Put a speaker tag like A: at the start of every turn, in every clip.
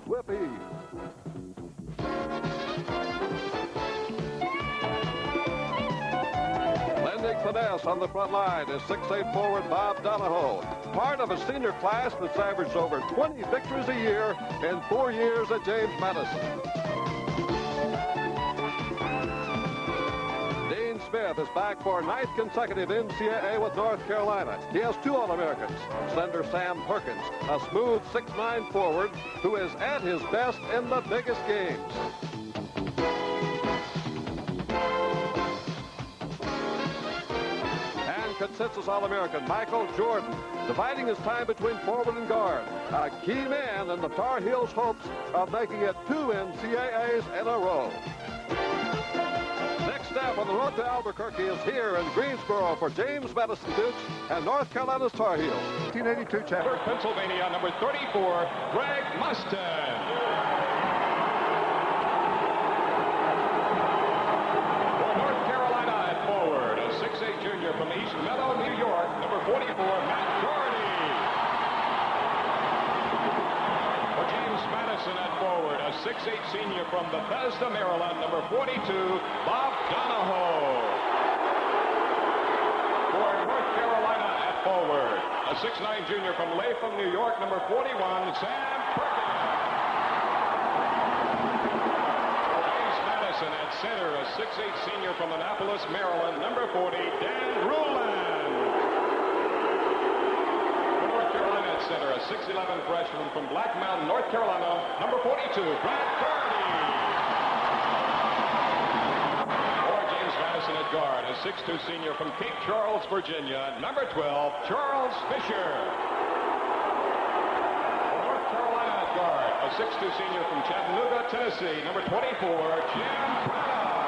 A: with ease. Lending finesse on the front line is 6'8" forward Bob Donahoe, part of a senior class that's averaged over 20 victories a year in 4 years at James Madison. Dean Smith is back for 9th consecutive NCAA with North Carolina. He has 2 All-Americans. Slender Sam Perkins, a smooth 6'9" forward who is at his best in the biggest games. Consensus All-American M.Jordan, dividing his time between forward and guard. A key man in the Tar Heels' hopes of making it 2 NCAAs in a row. Next step on the road to Albuquerque is here in Greensboro for James Madison Dukes and North Carolina's Tar Heels. 1982 champion.
B: Pennsylvania, number 34, Greg Mustin. Junior from East Meadow, New York, number 44, Matt Doherty. For James Madison at forward, a 6'8" senior from Bethesda, Maryland, number 42, Bob Donahoe. For North Carolina at forward, a 6'9" junior from Latham, New York, number 41, Sam Perkins. At center, a 6'8" senior from Annapolis, Maryland, number 40, Dan Ruland. For North Carolina at center, a 6'11" freshman from Black Mountain, North Carolina, number 42, Brad Doherty. For James Madison at guard, a 6'2" senior from Cape Charles, Virginia, number 12, Charles Fisher. A 6'2" senior from Chattanooga, Tennessee, number 24, Jim Braddock.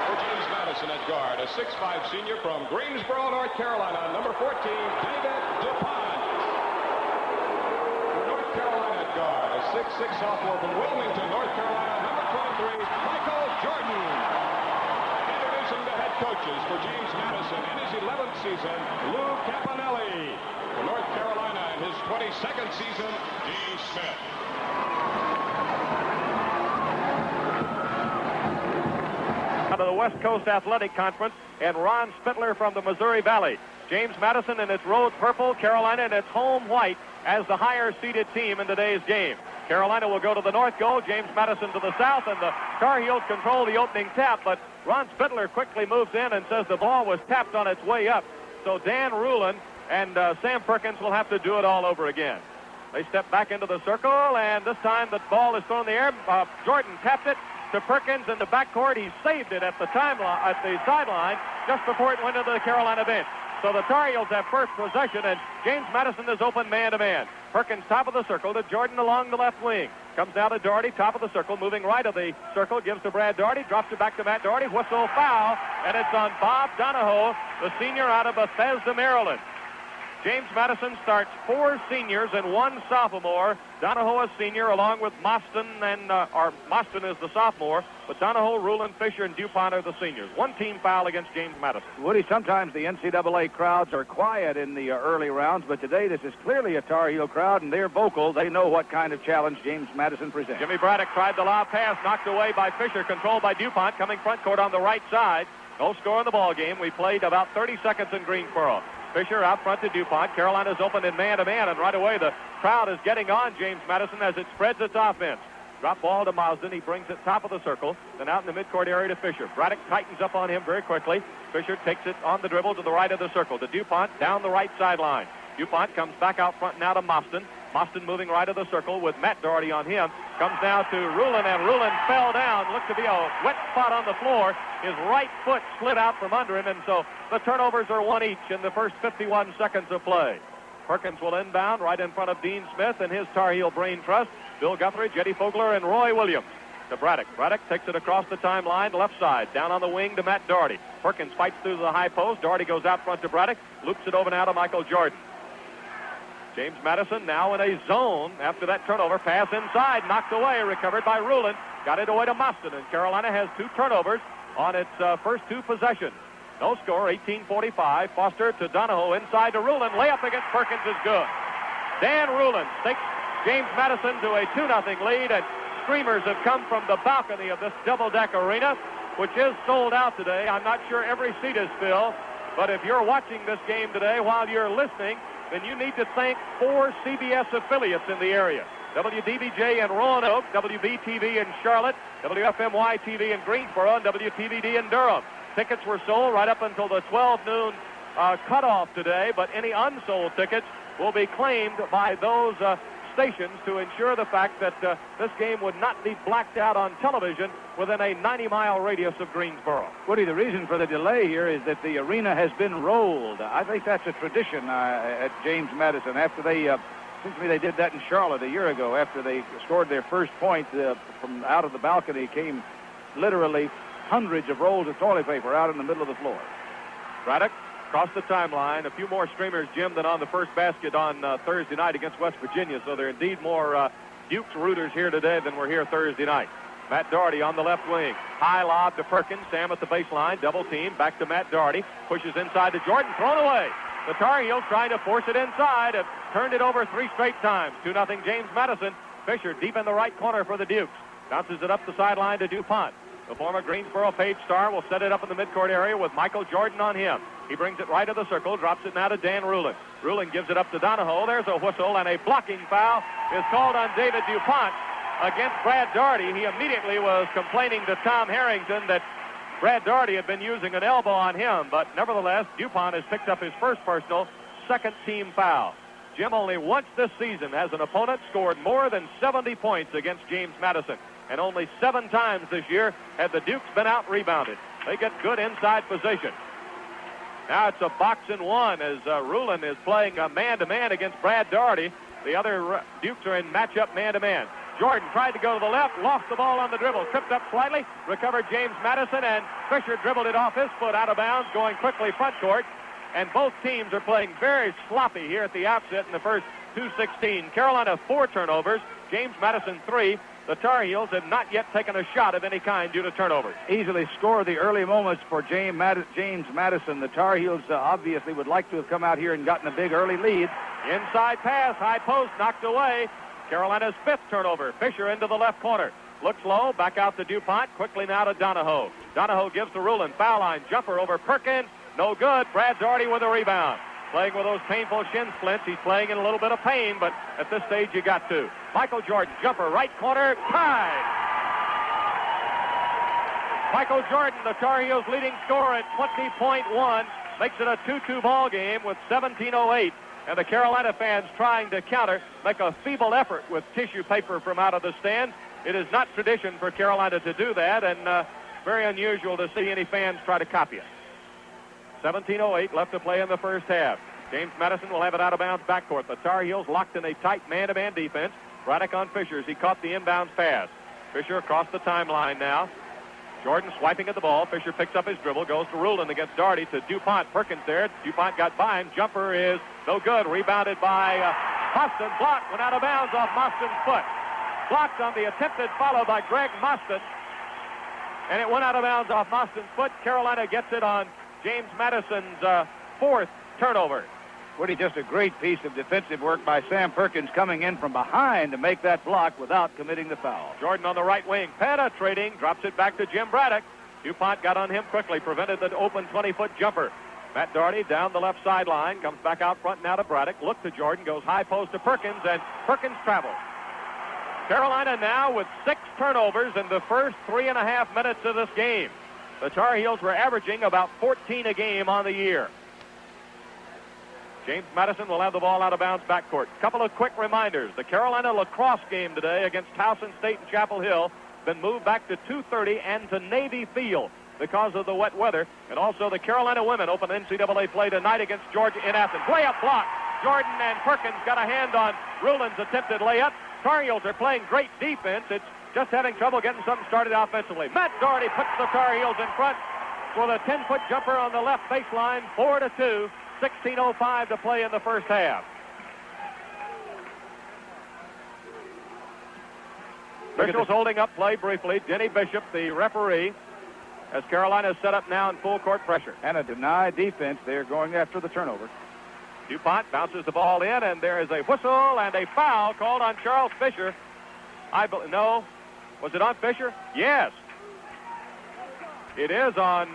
B: For James Madison at guard, a 6'5" senior from Greensboro, North Carolina, number 14, David DuPont. For North Carolina at guard, a 6'6" sophomore from Wilmington, North Carolina, number 23, Michael Jordan. Introducing the head coaches for James Madison in his 11th season, Lou Campanelli. For North Carolina in his 22nd season, Dean Smith.
C: Out of the West Coast Athletic Conference, and Ron Spittler from the Missouri Valley. James Madison in its road purple, Carolina in its home white as the higher-seeded team in today's game. Carolina will go to the north goal, James Madison to the south, and the Tar Heels control the opening tap, but Ron Spittler quickly moves in and says the ball was tapped on its way up. So Dan Ruland and Sam Perkins will have to do it all over again. They step back into the circle, and this time the ball is thrown in the air. Jordan tapped it to Perkins in the backcourt. He saved it at the sideline just before it went into the Carolina bench. So the Tar Heels have first possession, and James Madison is open man-to-man. Perkins top of the circle to Jordan along the left wing. Comes now to Doherty, top of the circle, moving right of the circle, gives to Brad Doherty, drops it back to Matt Doherty, whistle foul, and it's on Bob Donahoe, the senior out of Bethesda, Maryland. James Madison starts 4 seniors and 1 sophomore. Donahoe a senior along with Mostyn, Mostyn is the sophomore, but Donahoe, Ruland, Fisher, and DuPont are the seniors. 1 team foul against James Madison.
D: Woody, sometimes the NCAA crowds are quiet in the early rounds, but today this is clearly a Tar Heel crowd, and they're vocal. They know what kind of challenge James Madison presents.
C: Jimmy Braddock tried the lob pass, knocked away by Fisher, controlled by DuPont, coming front court on the right side. No score in the ball game. We played about 30 seconds in Greensboro. Fisher out front to DuPont. Carolina's open in man-to-man, and right away the crowd is getting on James Madison as it spreads its offense. Drop ball to Mosden. He brings it top of the circle, then out in the midcourt area to Fisher. Braddock tightens up on him very quickly. Fisher takes it on the dribble to the right of the circle to DuPont down the right sideline. DuPont comes back out front now to Mosden. Mosden moving right of the circle with Matt Doherty on him. Comes now to Ruland, and Ruland fell down. Looked to be a wet spot on the floor. His right foot slid out from under him, and so the turnovers are 1 each in the first 51 seconds of play. Perkins will inbound right in front of Dean Smith and his Tar Heel Brain Trust, Bill Guthridge, Eddie Fogler, and Roy Williams. To Braddock. Braddock takes it across the timeline, left side, down on the wing to Matt Doherty. Perkins fights through the high post. Doherty goes out front to Braddock, loops it over now to Michael Jordan. James Madison now in a zone after that turnover. Pass inside, knocked away, recovered by Ruland. Got it away to Mostyn, and Carolina has 2 turnovers on its first 2 possessions. No score, 18-45. Foster to Donahoe, inside to Ruland. Layup against Perkins is good. Dan Ruland James Madison to a 2-0 lead, and screamers have come from the balcony of this double-deck arena, which is sold out today. I'm not sure every seat is filled, but if you're watching this game today while you're listening, then you need to thank 4 CBS affiliates in the area. WDBJ in Roanoke, WBTV in Charlotte, WFMY-TV in Greensboro, and WTVD in Durham. Tickets were sold right up until the 12 noon cutoff today, but any unsold tickets will be claimed by those stations to ensure the fact that this game would not be blacked out on television within a 90-mile radius of Greensboro.
D: Woody, the reason for the delay here is that the arena has been rolled. I think that's a tradition at James Madison. After they, seems to me they did that in Charlotte a year ago. After they scored their first point from out of the balcony, came literally hundreds of rolls of toilet paper out in the middle of the floor.
C: Braddock across the timeline. A few more streamers, Jim, than on the first basket on Thursday night against West Virginia. So there are indeed more Dukes rooters here today than were here Thursday night. Matt Doherty on the left wing. High lob to Perkins. Sam at the baseline. Double team. Back to Matt Doherty. Pushes inside to Jordan. Thrown away. The Tar Heels trying to force it inside. Have turned it over 3 straight times. 2-0 James Madison. Fisher deep in the right corner for the Dukes. Bounces it up the sideline to DuPont. The former Greensboro Page star will set it up in the midcourt area with Michael Jordan on him. He brings it right to the circle, drops it now to Dan Rulin. Rulin gives it up to Donahoe. There's a whistle, and a blocking foul is called on David DuPont against Brad Doherty. He immediately was complaining to Tom Harrington that Brad Doherty had been using an elbow on him, but nevertheless, DuPont has picked up his first personal, second-team foul. Jim, only once this season has an opponent scored more than 70 points against James Madison, and only 7 times this year had the Dukes been out-rebounded. They get good inside position. Now it's a box and one as Rulin is playing a man-to-man against Brad Doherty. The other Dukes are in matchup man-to-man. Jordan tried to go to the left, lost the ball on the dribble, tripped up slightly, recovered James Madison, and Fisher dribbled it off his foot out of bounds, going quickly front court. And both teams are playing very sloppy here at the outset in the first 2:16. Carolina 4 turnovers, James Madison 3. The Tar Heels have not yet taken a shot of any kind due to turnovers.
D: Easily score the early moments for James Madison. The Tar Heels obviously would like to have come out here and gotten a big early lead.
C: Inside pass, high post, knocked away. Carolina's 5th turnover. Fisher into the left corner. Looks low, back out to DuPont. Quickly now to Donahoe. Donahoe gives to Rulin. Foul line, jumper over Perkins. No good. Brad Doherty with a rebound. Playing with those painful shin splints. He's playing in a little bit of pain, but at this stage you got to. Michael Jordan, jumper, right corner, tied. Michael Jordan, the Tar Heels leading scorer at 20.1, makes it a 2-2 ball game with 17:08. And the Carolina fans trying to counter, make a feeble effort with tissue paper from out of the stands. It is not tradition for Carolina to do that, and very unusual to see any fans try to copy it. 17:08 left to play in the first half. James Madison will have it out of bounds backcourt. The Tar Heels locked in a tight man-to-man defense. Braddock on Fisher as he caught the inbounds pass. Fisher across the timeline now. Jordan swiping at the ball. Fisher picks up his dribble, goes to Rulin against Doherty to DuPont. Perkins there. DuPont got by him. Jumper is no good. Rebounded by Mostyn. Blocked. Went out of bounds off Mostyn's foot. Blocked on the attempted follow by Greg Mostyn. And it went out of bounds off Mostyn's foot. Carolina gets it on James Madison's 4th turnover.
D: Woody, just a great piece of defensive work by Sam Perkins coming in from behind to make that block without committing the foul.
C: Jordan on the right wing, penetrating, drops it back to Jim Braddock. DuPont got on him quickly, prevented the open 20-foot jumper. Matt Doherty down the left sideline, comes back out front now to Braddock. Look to Jordan, goes high post to Perkins, and Perkins travels. Carolina now with 6 turnovers in the first 3.5 minutes of this game. The Tar Heels were averaging about 14 a game on the year. James Madison will have the ball out of bounds backcourt. Couple of quick reminders. The Carolina lacrosse game today against Towson State and Chapel Hill been moved back to 2:30 and to Navy Field because of the wet weather. And also the Carolina women open NCAA play tonight against Georgia in Athens. Layup block. Jordan and Perkins got a hand on Rulin's attempted layup. Tar Heels are playing great defense. It's just having trouble getting something started offensively. Matt Doherty puts the Tar Heels in front with a 10-foot jumper on the left baseline, 4-2. 16:05 to play in the first half. Officials holding up play briefly. Denny Bishop, the referee, as Carolina is set up now in full court pressure.
D: And a denied defense. They're going after the turnover.
C: DuPont bounces the ball in, and there is a whistle and a foul called on Charles Fisher. No. Was it on Fisher? Yes. It is on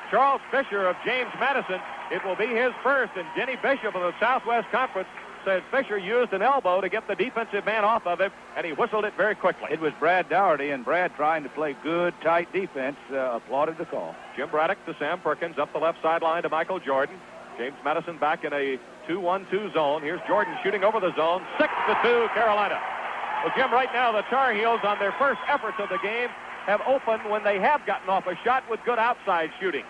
C: Charles Fisher of James Madison. It will be his first, and Denny Bishop of the Southwest Conference says Fisher used an elbow to get the defensive man off of him, and he whistled it very quickly.
D: It was Brad Dougherty, and Brad, trying to play good, tight defense, applauded the call.
C: Jim Braddock to Sam Perkins, up the left sideline to Michael Jordan. James Madison back in a 2-1-2 zone. Here's Jordan shooting over the zone. 6-2, Carolina. Well, Jim, right now the Tar Heels, on their first efforts of the game, have opened when they have gotten off a shot with good outside shooting.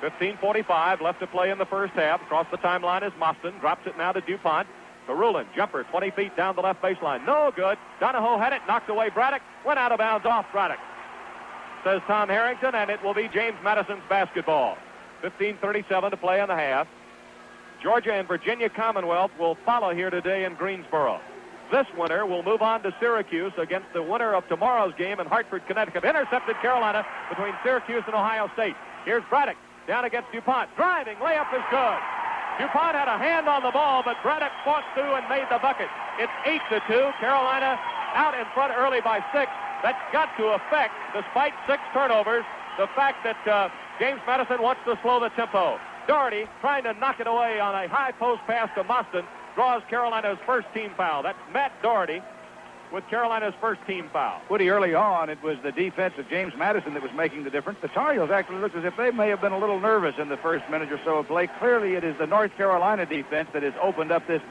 C: 15:45 left to play in the first half. Across the timeline is Mostyn. Drops it now to DuPont. To Rulin. Jumper 20 feet down the left baseline. No good. Donahoe had it. Knocked away Braddock. Went out of bounds off Braddock. Says Tom Harrington, and it will be James Madison's basketball. 15:37 to play in the half. Georgia and Virginia Commonwealth will follow here today in Greensboro. This winner will move on to Syracuse against the winner of tomorrow's game in Hartford, Connecticut. Intercepted Carolina between Syracuse and Ohio State. Here's Braddock down against DuPont. Driving, layup is good. DuPont had a hand on the ball, but Braddock fought through and made the bucket. It's 8-2. Carolina out in front early by 6. That's got to affect, despite 6 turnovers, the fact that James Madison wants to slow the tempo. Dougherty trying to knock it away on a high post pass to Mostyn. Draws Carolina's first team foul. That's Matt Dougherty with Carolina's first team foul.
D: Woody, early on, it was the defense of James Madison that was making the difference. The Tar Heels actually looked as if they may have been a little nervous in the first minute or so of play. Clearly, it is the North Carolina defense that has opened up this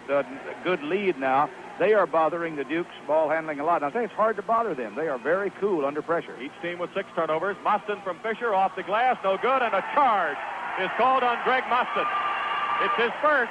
D: good lead now. They are bothering the Dukes ball handling a lot. Now, I say it's hard to bother them. They are very cool under pressure.
C: Each team with 6 turnovers. Mostyn from Fisher off the glass. No good, and a charge is called on Greg Mostyn. It's his first,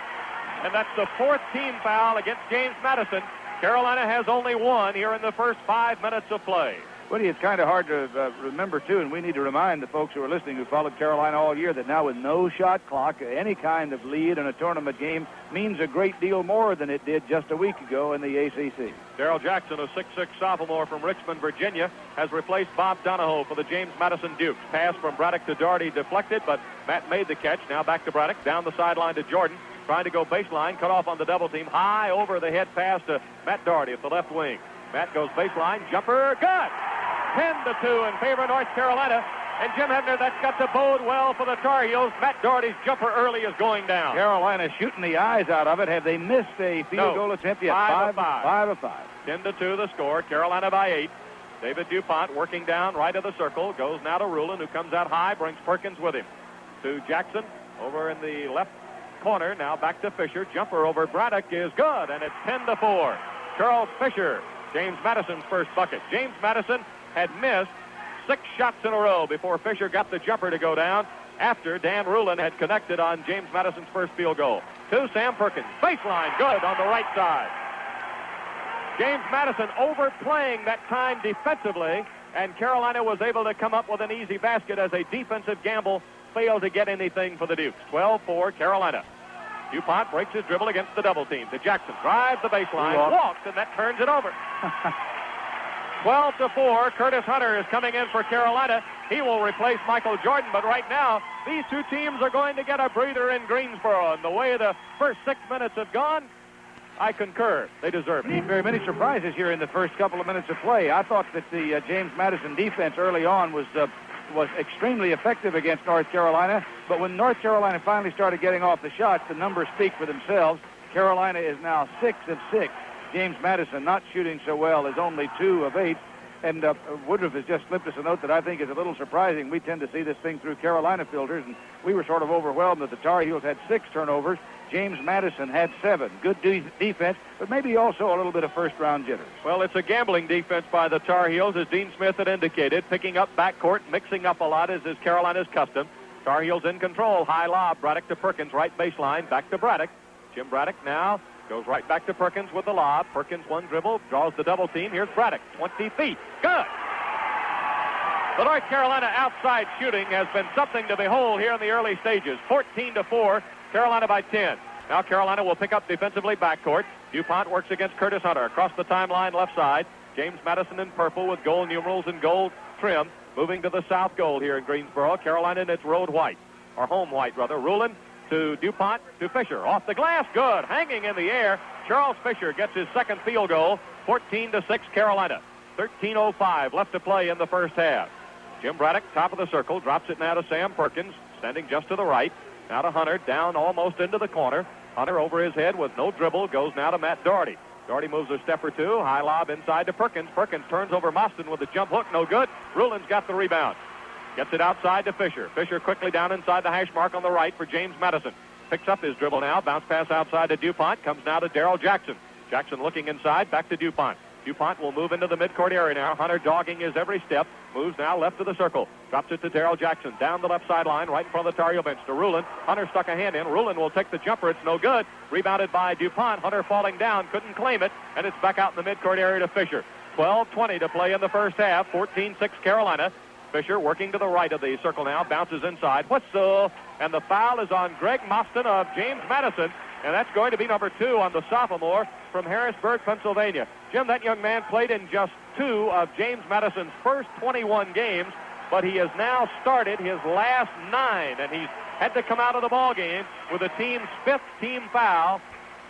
C: and that's the 4th team foul against James Madison. Carolina has only 1 here in the first 5 minutes of play.
D: Woody, it's kind of hard to remember, too, and we need to remind the folks who are listening who followed Carolina all year that now with no shot clock, any kind of lead in a tournament game means a great deal more than it did just a week ago in the ACC.
C: Darrell Jackson, a 6'6 sophomore from Richmond, Virginia, has replaced Bob Donahoe for the James Madison Dukes. Pass from Braddock to Dougherty deflected, but Matt made the catch. Now back to Braddock, down the sideline to Jordan. Trying to go baseline, cut off on the double team. High over the head pass to Matt Dougherty at the left wing. Matt goes baseline, jumper, good! 10-2 in favor of North Carolina. And Jim Hebner, that's got to bode well for the Tar Heels. Matt Dougherty's jumper early is going down.
D: Carolina shooting the eyes out of it. Have they missed a field goal attempt yet?
C: 5
D: of 5.
C: 10-2 the score. Carolina by 8. David DuPont working down right of the circle. Goes now to Rulin, who comes out high, brings Perkins with him. To Jackson over in the left corner. Now back to Fisher. Jumper over Braddock is good, and it's 10-4. Charles Fisher, James Madison's first bucket. James Madison had missed 6 shots in a row before Fisher got the jumper to go down after Dan Rulin had connected on James Madison's first field goal. To Sam Perkins. Baseline, good on the right side. James Madison overplaying that time defensively, and Carolina was able to come up with an easy basket as a defensive gamble failed to get anything for the Dukes. 12-4 Carolina. DuPont breaks his dribble against the double team. To Jackson, drives the baseline, walks, and that turns it over. 12-4, Curtis Hunter is coming in for Carolina. He will replace Michael Jordan, but right now, these 2 teams are going to get a breather in Greensboro. And the way the first 6 minutes have gone, I concur. They deserve it.
D: Very many surprises here in the first couple of minutes of play. I thought that the James Madison defense early on was extremely effective against North Carolina, but when North Carolina finally started getting off the shots, the numbers speak for themselves. Carolina is now 6 of 6. James Madison not shooting so well is only 2 of 8. And Woodruff has just slipped us a note that I think is a little surprising. We tend to see this thing through Carolina filters, and we were sort of overwhelmed that the Tar Heels had 6 turnovers. James Madison had 7. Good defense, but maybe also a little bit of first-round jitters.
C: Well, it's a gambling defense by the Tar Heels, as Dean Smith had indicated, picking up backcourt, mixing up a lot, as is Carolina's custom. Tar Heels in control. High lob. Braddock to Perkins, right baseline. Back to Braddock. Jim Braddock now goes right back to Perkins with the lob. Perkins one dribble, draws the double team. Here's Braddock, 20 feet. Good! The North Carolina outside shooting has been something to behold here in the early stages. 14-4, Carolina by 10. Now Carolina will pick up defensively backcourt. DuPont works against Curtis Hunter across the timeline left side. James Madison in purple with gold numerals and gold trim. Moving to the south goal here in Greensboro. Carolina in its road white, or home white rather. Rulin to DuPont, to Fisher. Off the glass, good. Hanging in the air. Charles Fisher gets his second field goal. 14-6 Carolina. 13:05 left to play in the first half. Jim Braddock, top of the circle, drops it now to Sam Perkins, standing just to the right. Now to Hunter, down almost into the corner. Hunter over his head with no dribble, goes now to Matt Doherty. Doherty moves a step or two. High lob inside to Perkins. Perkins turns over Mostyn with a jump hook, no good. Rulin's got the rebound. Gets it outside to Fisher. Fisher quickly down inside the hash mark on the right for James Madison. Picks up his dribble now. Bounce pass outside to DuPont. Comes now to Darrell Jackson. Jackson looking inside. Back to DuPont. DuPont will move into the midcourt area now. Hunter dogging his every step. Moves now left to the circle. Drops it to Darrell Jackson. Down the left sideline, right in front of the Tar Heel bench to Rulin. Hunter stuck a hand in. Rulin will take the jumper. It's no good. Rebounded by DuPont. Hunter falling down. Couldn't claim it. And it's back out in the midcourt area to Fisher. 12:20 to play in the first half. 14-6 Carolina. Fisher working to the right of the circle now. Bounces inside. Whistle. And the foul is on Greg Mostyn of James Madison. And that's going to be number 2 on the sophomore from Harrisburg, Pennsylvania. Jim, that young man played in just 2 of James Madison's first 21 games, but he has now started his last 9, and he's had to come out of the ball game with the team's 5th team foul.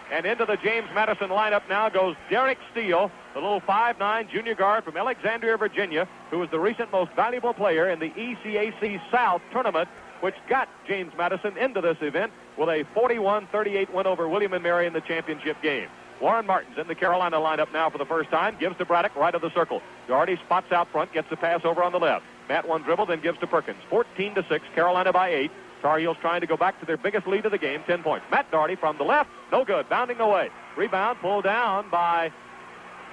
C: And into the James Madison lineup now goes Derek Steele, the little 5'9" junior guard from Alexandria, Virginia, who was the recent most valuable player in the ECAC South tournament, which got James Madison into this event with a 41-38 win over William & Mary in the championship game. Warren Martin's in the Carolina lineup now for the first time. Gives to Braddock, right of the circle. Doherty spots out front, gets the pass over on the left. Matt one dribble, then gives to Perkins. 14-6, Carolina by 8. Tar Heels trying to go back to their biggest lead of the game, 10 points. Matt Doherty from the left, no good, bounding away. Rebound pulled down by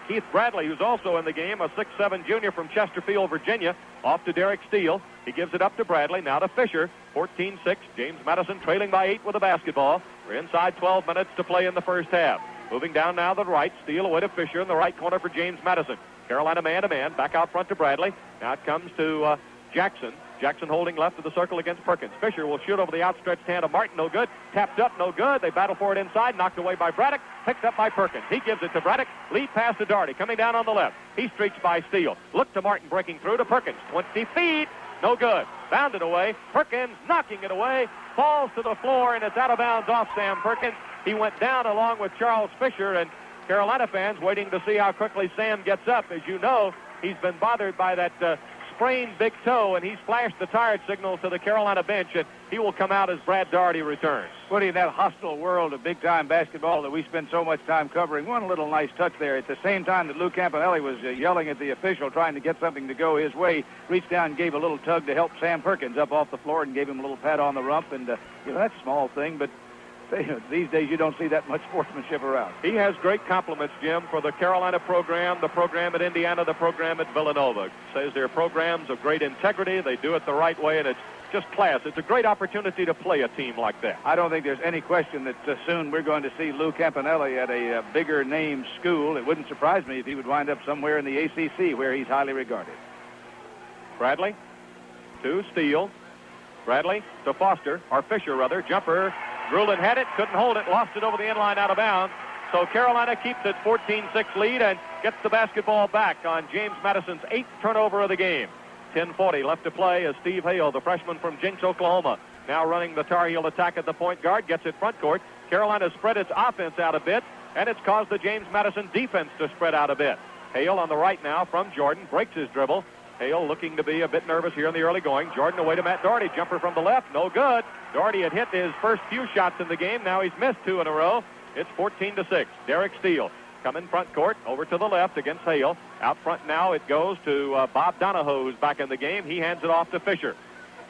C: Keith Bradley, who's also in the game, a 6'7" junior from Chesterfield, Virginia. Off to Derek Steele. He gives it up to Bradley, now to Fisher. 14-6, James Madison trailing by 8 with the basketball. We're inside 12 minutes to play in the first half. Moving down now to the right, Steele away to Fisher in the right corner for James Madison. Carolina man-to-man, back out front to Bradley. Now it comes to Jackson. Jackson holding left of the circle against Perkins. Fisher will shoot over the outstretched hand of Martin, no good. Tapped up, no good. They battle for it inside, knocked away by Braddock. Picked up by Perkins. He gives it to Braddock. Lead pass to Doherty, coming down on the left. He streaks by Steele. Look to Martin breaking through to Perkins. 20 feet, no good. Bounded away. Perkins knocking it away. Falls to the floor, and it's out of bounds off Sam Perkins. He went down along with Charles Fisher, and Carolina fans waiting to see how quickly Sam gets up. As you know, he's been bothered by that sprained big toe, and he's flashed the tired signal to the Carolina bench, and he will come out as Brad Doherty returns.
D: Woody, in that hostile world of big-time basketball that we spend so much time covering, one little nice touch there. At the same time that Lou Campanelli was yelling at the official, trying to get something to go his way, reached down and gave a little tug to help Sam Perkins up off the floor and gave him a little pat on the rump. And, that's a small thing, but these days you don't see that much sportsmanship around.
C: He has great compliments, Jim, for the Carolina program, the program at Indiana, the program at Villanova. Says they're programs of great integrity. They do it the right way, and it's just class. It's a great opportunity to play a team like that.
D: I don't think there's any question that soon we're going to see Lou Campanelli at a bigger name school. It wouldn't surprise me if he would wind up somewhere in the ACC where he's highly regarded.
C: Bradley to Steele. Bradley to Foster, or Fisher rather. Jumper. Grulin had it, couldn't hold it, lost it over the inline out of bounds. So Carolina keeps its 14-6 lead and gets the basketball back on James Madison's 8th turnover of the game. 10:40 left to play as Steve Hale, the freshman from Jinx, Oklahoma, now running the Tar Heel attack at the point guard, gets it front court. Carolina spread its offense out a bit, and it's caused the James Madison defense to spread out a bit. Hale on the right now from Jordan, breaks his dribble. Hale looking to be a bit nervous here in the early going. Jordan away to Matt Doherty. Jumper from the left. No good. Doherty had hit his first few shots in the game. Now he's missed 2 in a row. It's 14-6. Derek Steele coming front court over to the left against Hale. Out front now it goes to Bob Donahoe, who's back in the game. He hands it off to Fisher.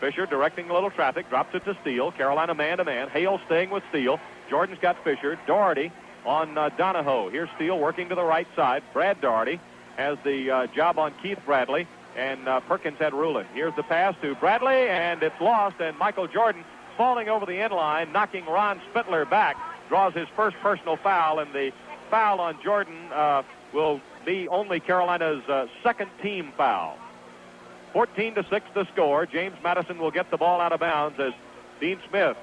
C: Fisher directing a little traffic. Drops it to Steele. Carolina man-to-man. Hale staying with Steele. Jordan's got Fisher. Doherty on Donahoe. Here's Steele working to the right side. Brad Doherty has the job on Keith Bradley. And Perkins had Rulin. Here's the pass to Bradley, and it's lost. And Michael Jordan falling over the inline, knocking Ron Spittler back, draws his first personal foul. And the foul on Jordan will be only Carolina's second team foul. 14-6 the score. James Madison will get the ball out of bounds as Dean Smith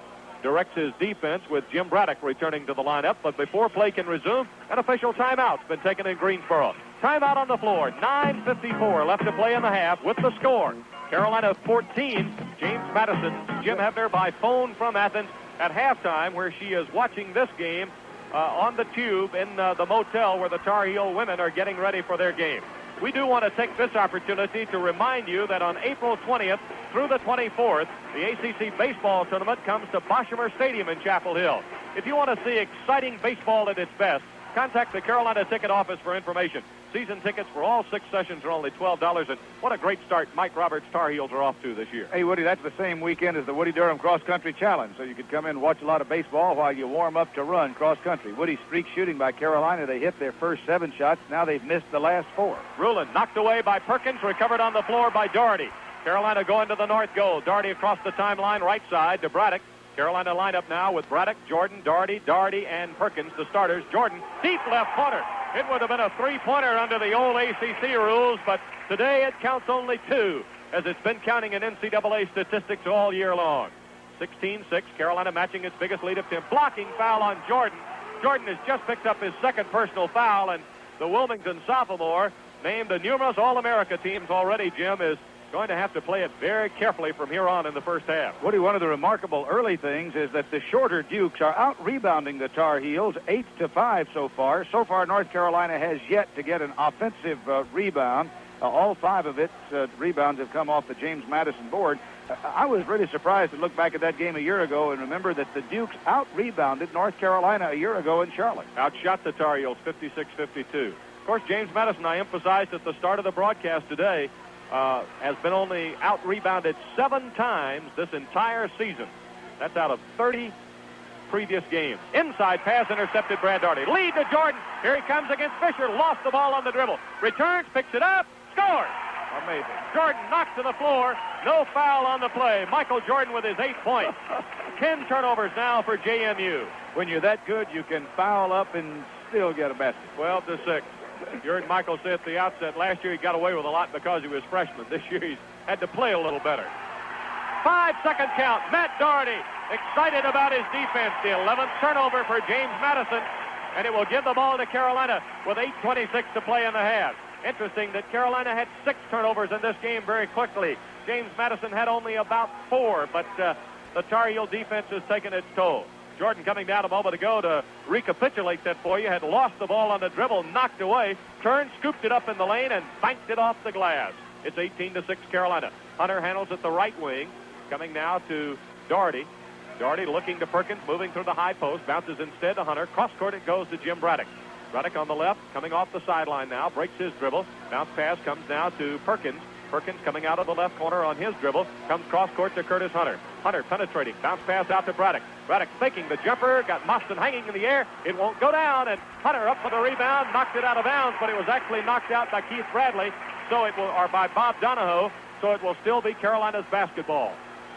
C: directs his defense with Jim Braddock returning to the lineup. But before play can resume, an official timeout's been taken in Greensboro. Timeout on the floor. 9:54 left to play in the half with the score. Carolina 14, James Madison. Jim Hebner by phone from Athens at halftime, where she is watching this game on the tube in the motel where the Tar Heel women are getting ready for their game. We do want to take this opportunity to remind you that on April 20th through the 24th, the ACC baseball tournament comes to Boshemer Stadium in Chapel Hill. If you want to see exciting baseball at its best, contact the Carolina Ticket Office for information. Season tickets for all 6 sessions are only $12, and what a great start Mike Roberts' Tar Heels are off to this year.
D: Hey, Woody, that's the same weekend as the Woody Durham Cross Country Challenge, so you could come in and watch a lot of baseball while you warm up to run cross country. Woody streak shooting by Carolina. They hit their first 7 shots. Now they've missed the last 4.
C: Rulin knocked away by Perkins, recovered on the floor by Doherty. Carolina going to the north goal. Doherty across the timeline, right side to Braddock. Carolina lineup now with Braddock, Jordan, Doherty, and Perkins, the starters. Jordan, deep left corner. It would have been a 3-pointer under the old ACC rules, but today it counts only 2, as it's been counting in NCAA statistics all year long. 16-6, Carolina matching its biggest lead of 10. Blocking foul on Jordan. Jordan has just picked up his 2nd personal foul, and the Wilmington sophomore, named the numerous All-America teams already, Jim, is going to have to play it very carefully from here on in the first half.
D: Woody, one of the remarkable early things is that the shorter Dukes are out-rebounding the Tar Heels 8-5 so far. So far, North Carolina has yet to get an offensive rebound. All 5 of its rebounds have come off the James Madison board. I was really surprised to look back at that game a year ago and remember that the Dukes out-rebounded North Carolina a year ago in Charlotte.
C: Outshot the Tar Heels 56-52. Of course, James Madison, I emphasized at the start of the broadcast today, has been only out-rebounded 7 times this entire season. That's out of 30 previous games. Inside pass intercepted Brad Doherty. Lead to Jordan. Here he comes against Fisher. Lost the ball on the dribble. Returns, picks it up, scores.
D: Amazing.
C: Jordan knocks to the floor. No foul on the play. Michael Jordan with his 8 points. 10 turnovers now for JMU.
D: When you're that good, you can foul up and still get a basket.
C: 12-6. You heard Michael say at the outset, last year he got away with a lot because he was freshman. This year he's had to play a little better. 5-second count. Matt Doherty excited about his defense. The 11th turnover for James Madison, and it will give the ball to Carolina with 8:26 to play in the half. Interesting that Carolina had 6 turnovers in this game very quickly. James Madison had only about 4, but the Tar Heel defense has taken its toll. Jordan coming down a moment ago to recapitulate that for you, had lost the ball on the dribble, knocked away, turned, scooped it up in the lane, and banked it off the glass. It's 18-6 Carolina. Hunter handles at the right wing, coming now to Doherty. Doherty looking to Perkins, moving through the high post, bounces instead to Hunter. Cross court it goes to Jim Braddock. Braddock on the left, coming off the sideline now, breaks his dribble. Bounce pass comes now to Perkins. Perkins coming out of the left corner on his dribble, comes cross court to Curtis Hunter. Hunter penetrating, bounce pass out to Braddock. Braddock faking the jumper, got Mostyn hanging in the air. It won't go down, and Hunter up for the rebound, knocked it out of bounds, but it was actually knocked out by Keith Bradley, so it will, or by Bob Donahoe, so it will still be Carolina's basketball.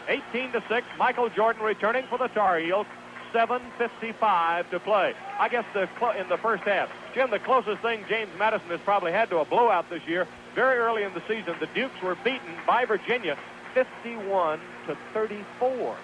C: 18-6, Michael Jordan returning for the Tar Heels. 7:55 to play. I guess in the first half, Jim, the closest thing James Madison has probably had to a blowout this year, very early in the season, the Dukes were beaten by Virginia 51-34.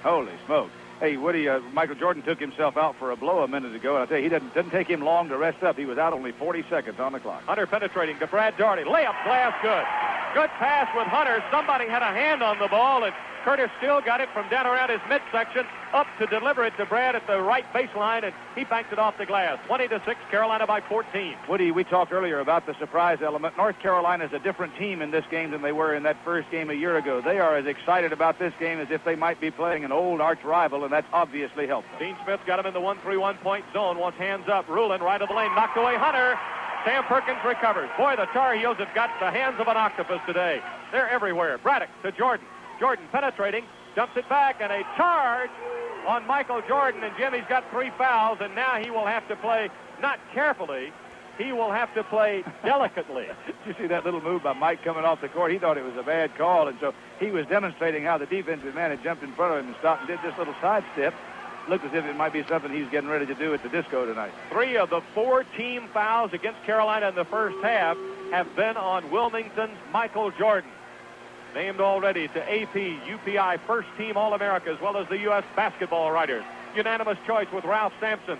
D: Holy smokes. Hey, Woody, Michael Jordan took himself out for a blow a minute ago, and I'll tell you, he didn't take him long to rest up. He was out only 40 seconds on the clock.
C: Hunter penetrating to Brad Doherty. Layup, glass, good. Good pass with Hunter. Somebody had a hand on the ball, and Curtis still got it from down around his midsection up to deliver it to Brad at the right baseline, and he banked it off the glass. 20-6, Carolina by 14.
D: Woody, we talked earlier about the surprise element. North Carolina is a different team in this game than they were in that first game a year ago. They are as excited about this game as if they might be playing an old arch rival, and that's obviously helped them.
C: Dean Smith got him in the 1-3-1 point zone. Wants hands up. Rulin right of the lane. Knocked away Hunter. Sam Perkins recovers. Boy, the Tar Heels have got the hands of an octopus today. They're everywhere. Braddock to Jordan. Jordan penetrating. Dumps it back, and a charge on Michael Jordan. And Jimmy's got 3 fouls, and now he will have to play not carefully. He will have to play delicately.
D: Did you see that little move by Mike coming off the court? He thought it was a bad call, and so he was demonstrating how the defensive man had jumped in front of him and stopped and did this little sidestep. Looked as if it might be something he's getting ready to do at the disco tonight.
C: 3 of the 4 team fouls against Carolina in the first half have been on Wilmington's Michael Jordan. Named already to AP, UPI First Team All-America, as well as the U.S. basketball writers. Unanimous choice with Ralph Sampson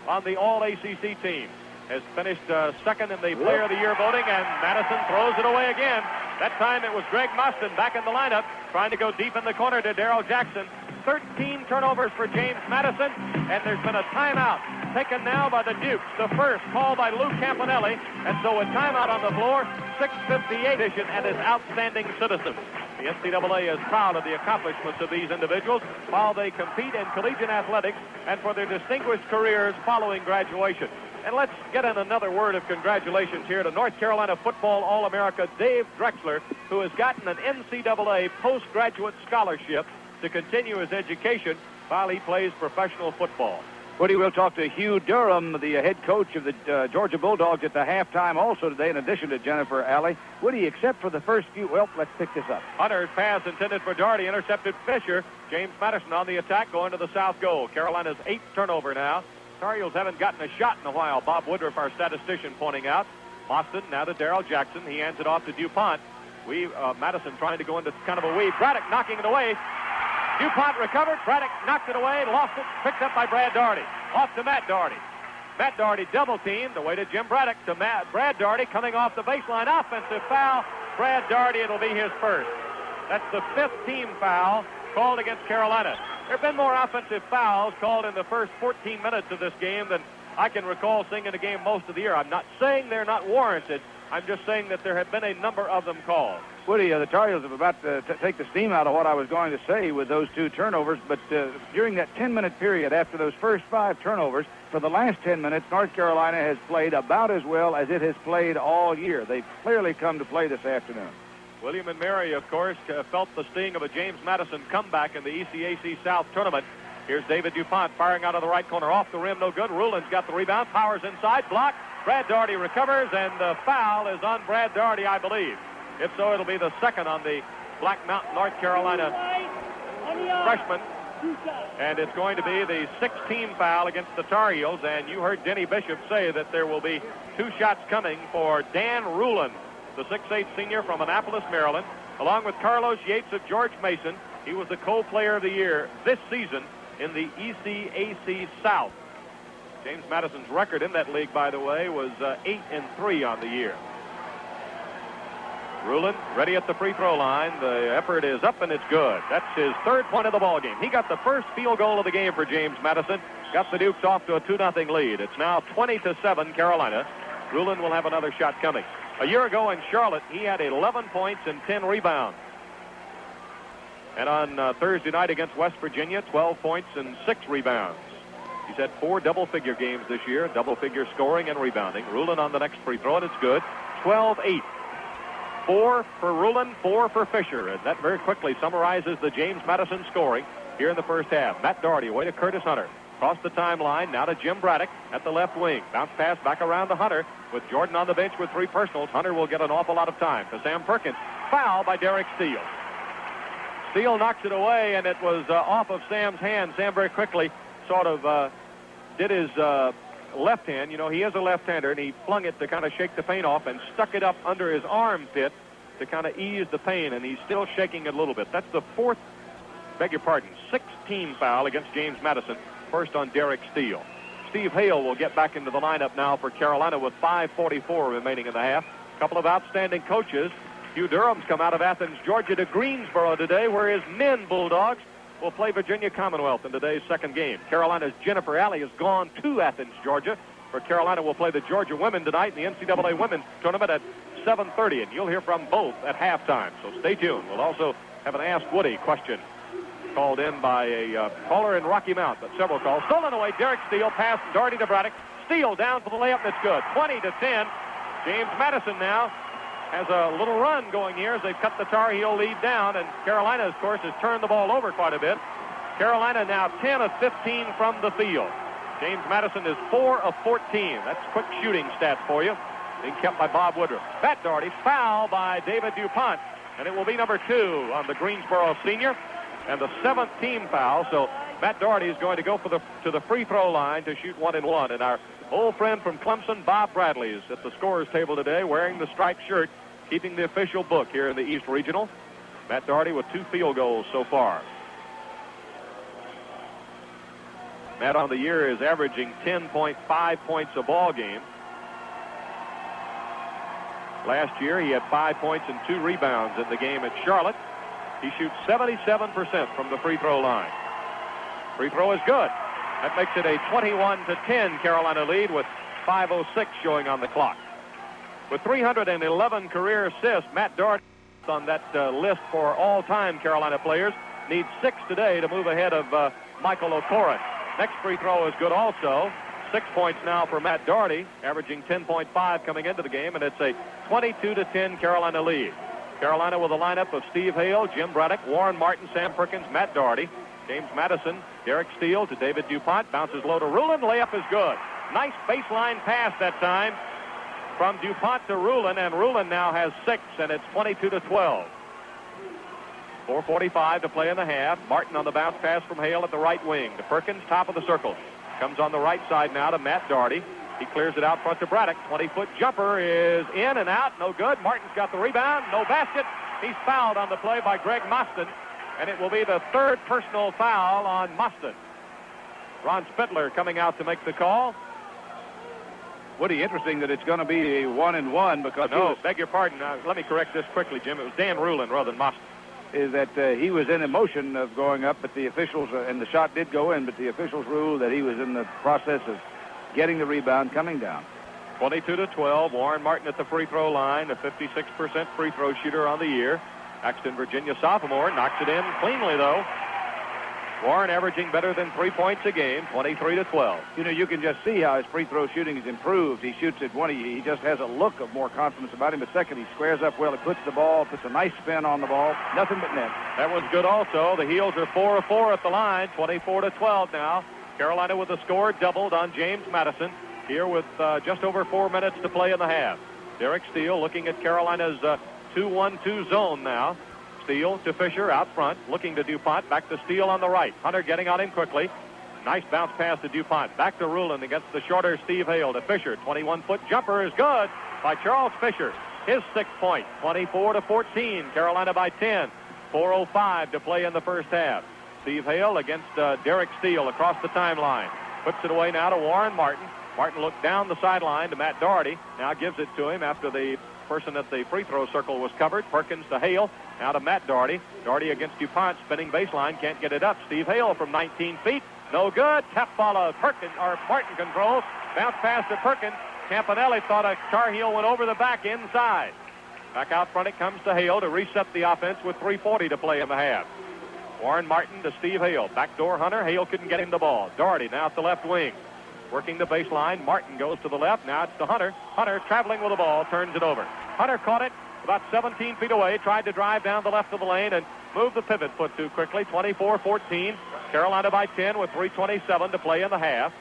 C: on the All-ACC team. Has finished second in the Player of the Year voting, and Madison throws it away again. That time it was Greg Mostyn back in the lineup, trying to go deep in the corner to Darrell Jackson. 13 turnovers for James Madison, and there's been a timeout taken now by the Dukes. The first called by Lou Campanelli, and so a timeout on the floor, 6:58 edition, and his outstanding citizens. The NCAA is proud of the accomplishments of these individuals while they compete in collegiate athletics and for their distinguished careers following graduation. And let's get in another word of congratulations here to North Carolina football All-America Dave Drexler, who has gotten an NCAA postgraduate scholarship to continue his education while he plays professional football.
D: Woody, we'll talk to Hugh Durham, the head coach of the Georgia Bulldogs, at the halftime also today, in addition to Jennifer Alley. Woody, except for the first few, well, let's pick this up.
C: Hunter's pass intended for Doherty, intercepted Fisher. James Madison on the attack, going to the south goal. Carolina's 8th turnover now. Tar Heels haven't gotten a shot in a while, Bob Woodruff, our statistician, pointing out. Boston now to Darrell Jackson. He hands it off to DuPont. Madison trying to go into kind of a weave. Braddock knocking it away. DuPont recovered. Braddock knocked it away, lost it, picked up by Brad Doherty. Off to Matt Doherty. Matt Doherty double-teamed away to Jim Braddock to Brad Doherty coming off the baseline. Offensive foul. Brad Doherty, it'll be his first. That's the 5th team foul called against Carolina. There have been more offensive fouls called in the first 14 minutes of this game than I can recall seeing in a game most of the year. I'm not saying they're not warranted. I'm just saying that there have been a number of them called.
D: Woody, the Tar Heels have about to take the steam out of what I was going to say with those 2 turnovers, but during that 10-minute period after those first 5 turnovers, for the last 10 minutes, North Carolina has played about as well as it has played all year. They've clearly come to play this afternoon.
C: William and Mary, of course, felt the sting of a James Madison comeback in the ECAC South tournament. Here's David DuPont firing out of the right corner. Off the rim, no good. Ruland's got the rebound. Powers inside. Block. Brad Doherty recovers, and the foul is on Brad Doherty, I believe. If so, it'll be the second on the Black Mountain, North Carolina freshman. And it's going to be the 6th team foul against the Tar Heels. And you heard Denny Bishop say that there will be 2 shots coming for Dan Ruland, the 6'8" senior from Annapolis, Maryland, along with Carlos Yates of George Mason. He was the co-player of the year this season in the ECAC South. James Madison's record in that league, by the way, was 8-3 on the year. Ruland ready at the free throw line. The effort is up, and it's good. That's his 3rd point of the ball game. He got the first field goal of the game for James Madison. Got the Dukes off to a 2-0 lead. It's now 20-7 Carolina. Ruland will have another shot coming. A year ago in Charlotte, he had 11 points and 10 rebounds. And on Thursday night against West Virginia, 12 points and 6 rebounds. He's had 4 double-figure games this year, double-figure scoring and rebounding. Ruland on the next free throw, and it's good. 12-8. 4 for Ruland, 4 for Fisher. And that very quickly summarizes the James Madison scoring here in the first half. Matt Doherty away to Curtis Hunter. Across the timeline, now to Jim Braddock at the left wing. Bounce pass back around to Hunter. With Jordan on the bench with 3 personals, Hunter will get an awful lot of time. To Sam Perkins. Foul by Derek Steele. Steele knocks it away, and it was off of Sam's hand. Sam very quickly sort of did his left hand. You know, he is a left-hander, and he flung it to kind of shake the pain off and stuck it up under his armpit to kind of ease the pain, and he's still shaking it a little bit. That's the 6th team foul against James Madison, first on Derek Steele. Steve Hale will get back into the lineup now for Carolina with 5:44 remaining in the half. A couple of outstanding coaches. Hugh Durham's come out of Athens, Georgia to Greensboro today, where his men Bulldogs will play Virginia Commonwealth in today's 2nd game. Carolina's Jennifer Alley has gone to Athens, Georgia, where Carolina will play the Georgia women tonight in the NCAA women's tournament at 7:30, and you'll hear from both at halftime, so stay tuned. We'll also have an Ask Woody question called in by a caller in Rocky Mount, but several calls. Stolen away, Derek Steele, pass Doherty to Braddock. Steele down for the layup, and it's good. 20-10. James Madison now has a little run going here as they've cut the Tar Heel lead down, and Carolina, of course, has turned the ball over quite a bit. Carolina now 10 of 15 from the field. James Madison is 4 of 14. That's quick shooting stats for you. Being kept by Bob Woodruff. Matt Doherty, foul by David DuPont, and it will be number 2 on the Greensboro senior, and the 7th team foul. So Matt Doherty is going to go to the free throw line to shoot 1-1, and our old friend from Clemson, Bob Bradley, is at the scorer's table today wearing the striped shirt, keeping the official book here in the East Regional. Matt Doherty with 2 field goals so far. Matt on the year is averaging 10.5 points a ball game. Last year he had 5 points and 2 rebounds in the game at Charlotte. He shoots 77% from the free throw line. Free throw is good. That makes it a 21-10 Carolina lead with 5:06 showing on the clock. With 311 career assists, Matt Doherty on that list for all-time Carolina players needs 6 today to move ahead of Michael O'Koren. Next free throw is good also. 6 points now for Matt Doherty, averaging 10.5 coming into the game, and it's a 22-10 Carolina lead. Carolina with a lineup of Steve Hale, Jim Braddock, Warren Martin, Sam Perkins, Matt Doherty, James Madison, Derek Steele to David DuPont, bounces low to Rulin, layup is good. Nice baseline pass that time from DuPont to Rulin, and Rulin now has 6, and it's 22-12. 4:45 to play in the half. Martin on the bounce pass from Hale at the right wing. To Perkins, top of the circle. Comes on the right side now to Matt Doherty. He clears it out front to Braddock. 20-foot jumper is in and out. No good. Martin's got the rebound. No basket. He's fouled on the play by Greg Mostyn, and it will be the 3rd personal foul on Mostyn. Ron Spittler coming out to make the call.
D: Woody, interesting that it's going to be a 1-and-1 because...
C: No, beg your pardon. Let me correct this quickly, Jim. It was Dan Rulin rather than Mostyn.
D: Is that he was in emotion of going up, but the officials, and the shot did go in, but the officials ruled that he was in the process of getting the rebound coming down.
C: 22-12. Warren Martin at the free throw line, a 56% free throw shooter on the year. Axton, Virginia sophomore, knocks it in cleanly, though. Warren averaging better than 3 points a game, 23-12.
D: You know, you can just see how his free throw shooting has improved. He shoots at one. He just has a look of more confidence about him. But second, he squares up well. He puts the ball, puts a nice spin on the ball. Nothing but net.
C: That was good also. The Heels are 4 of 4 at the line, 24-12 now. Carolina with the score doubled on James Madison here with just over 4 minutes to play in the half. Derek Steele looking at Carolina's 2-1-2 zone now. Steele to Fisher out front, looking to DuPont, back to Steele on the right. Hunter getting on him quickly. Nice bounce pass to DuPont. Back to Rulin against the shorter Steve Hale to Fisher. 21-foot jumper is good by Charles Fisher. His 6th point, 24-14. Carolina by 10. 4:05 to play in the first half. Steve Hale against Derek Steele across the timeline. Puts it away now to Warren Martin. Martin looked down the sideline to Matt Doherty. Now gives it to him after the person at the free throw circle was covered. Perkins to Hale. Now to Matt Doherty. Doherty against DuPont, spinning baseline, can't get it up. Steve Hale from 19 feet. No good. Tap ball of Perkins, or Martin controls. Bounce pass to Perkins. Campanelli thought a Tar Heel went over the back inside. Back out front it comes to Hale to reset the offense with 3:40 to play in the half. Warren Martin to Steve Hale. Backdoor Hunter. Hale couldn't get him the ball. Doherty now at the left wing. Working the baseline. Martin goes to the left. Now it's to Hunter. Hunter traveling with the ball. Turns it over. Hunter caught it about 17 feet away. Tried to drive down the left of the lane and moved the pivot foot too quickly. 24-14. Carolina by 10 with 3:27 to play in the half.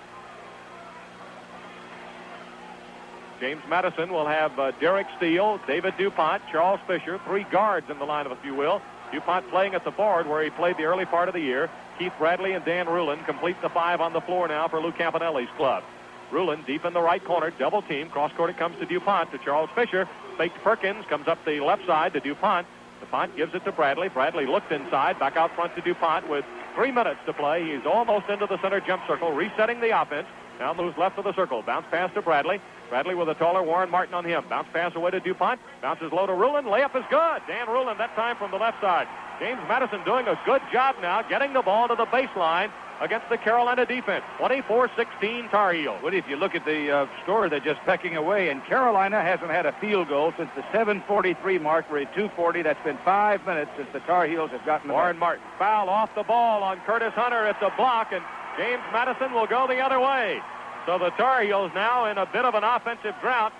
C: James Madison will have Derek Steele, David DuPont, Charles Fisher, 3 guards in the lineup, if you will. DuPont playing at the forward where he played the early part of the year. Keith Bradley and Dan Rulin complete the 5 on the floor now for Lou Campanelli's club. Rulin deep in the right corner, double team. Cross court it comes to DuPont, to Charles Fisher. Fake to Perkins, comes up the left side to DuPont. DuPont gives it to Bradley. Bradley looked inside, back out front to DuPont with 3 minutes to play. He's almost into the center jump circle, resetting the offense. Now moves left of the circle. Bounce pass to Bradley. Bradley with a taller Warren Martin on him. Bounce pass away to DuPont. Bounces low to Rulin. Layup is good. Dan Rulin that time from the left side. James Madison doing a good job now getting the ball to the baseline against the Carolina defense. 24-16 Tar Heel.
D: Well, if you look at the score, they're just pecking away, and Carolina hasn't had a field goal since the 7:43 mark. We're at 2:40. That's been 5 minutes since the Tar Heels have gotten the
C: Warren Martin foul off the ball on Curtis Hunter. It's a block, and James Madison will go the other way. So the Tar Heels now in a bit of an offensive drought.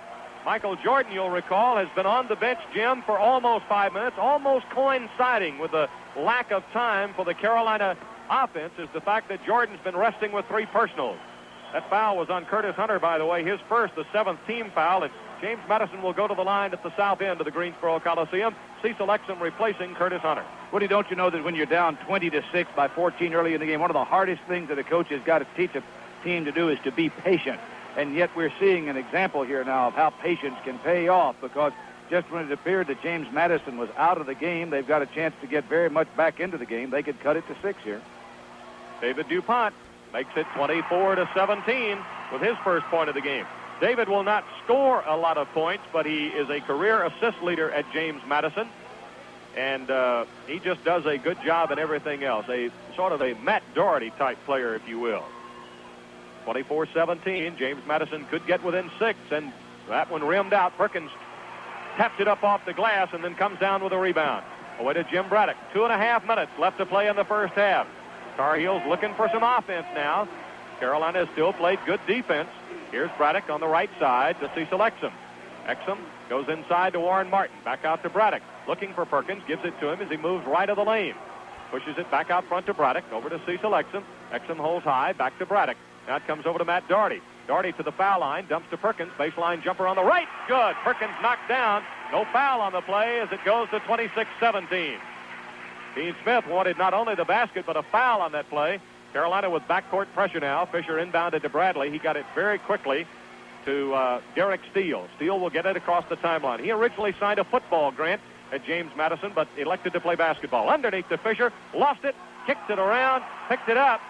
C: Michael Jordan, you'll recall, has been on the bench, Jim, for almost 5 minutes, almost coinciding with the lack of time for the Carolina offense is the fact that Jordan's been resting with 3 personals. That foul was on Curtis Hunter, by the way, his first, the 7th team foul, and James Madison will go to the line at the south end of the Greensboro Coliseum. Cecil Exum replacing Curtis Hunter.
D: Woody, don't you know that when you're down 20-6 by 14 early in the game, one of the hardest things that a coach has got to teach a team to do is to be patient. And yet we're seeing an example here now of how patience can pay off, because just when it appeared that James Madison was out of the game, they've got a chance to get very much back into the game. They could cut it to 6 here.
C: David DuPont makes it 24-17 with his first point of the game. David will not score a lot of points, but he is a career assist leader at James Madison. And he just does a good job in everything else. A sort of a Matt Doherty type player, if you will. 24-17. James Madison could get within 6, and that one rimmed out. Perkins taps it up off the glass and then comes down with a rebound. Away to Jim Braddock. 2.5 minutes left to play in the first half. Tar Heels looking for some offense now. Carolina has still played good defense. Here's Braddock on the right side to Cecil Exum. Exum goes inside to Warren Martin. Back out to Braddock. Looking for Perkins. Gives it to him as he moves right of the lane. Pushes it back out front to Braddock. Over to Cecil Exum. Exum holds high. Back to Braddock. Now it comes over to Matt Doherty. Doherty to the foul line. Dumps to Perkins. Baseline jumper on the right. Good. Perkins knocked down. No foul on the play as it goes to 26-17. Dean Smith wanted not only the basket but a foul on that play. Carolina with backcourt pressure now. Fisher inbounded to Bradley. He got it very quickly to Derek Steele. Steele will get it across the timeline. He originally signed a football grant at James Madison, but elected to play basketball. Underneath to Fisher. Lost it. Kicked it around. Picked it up.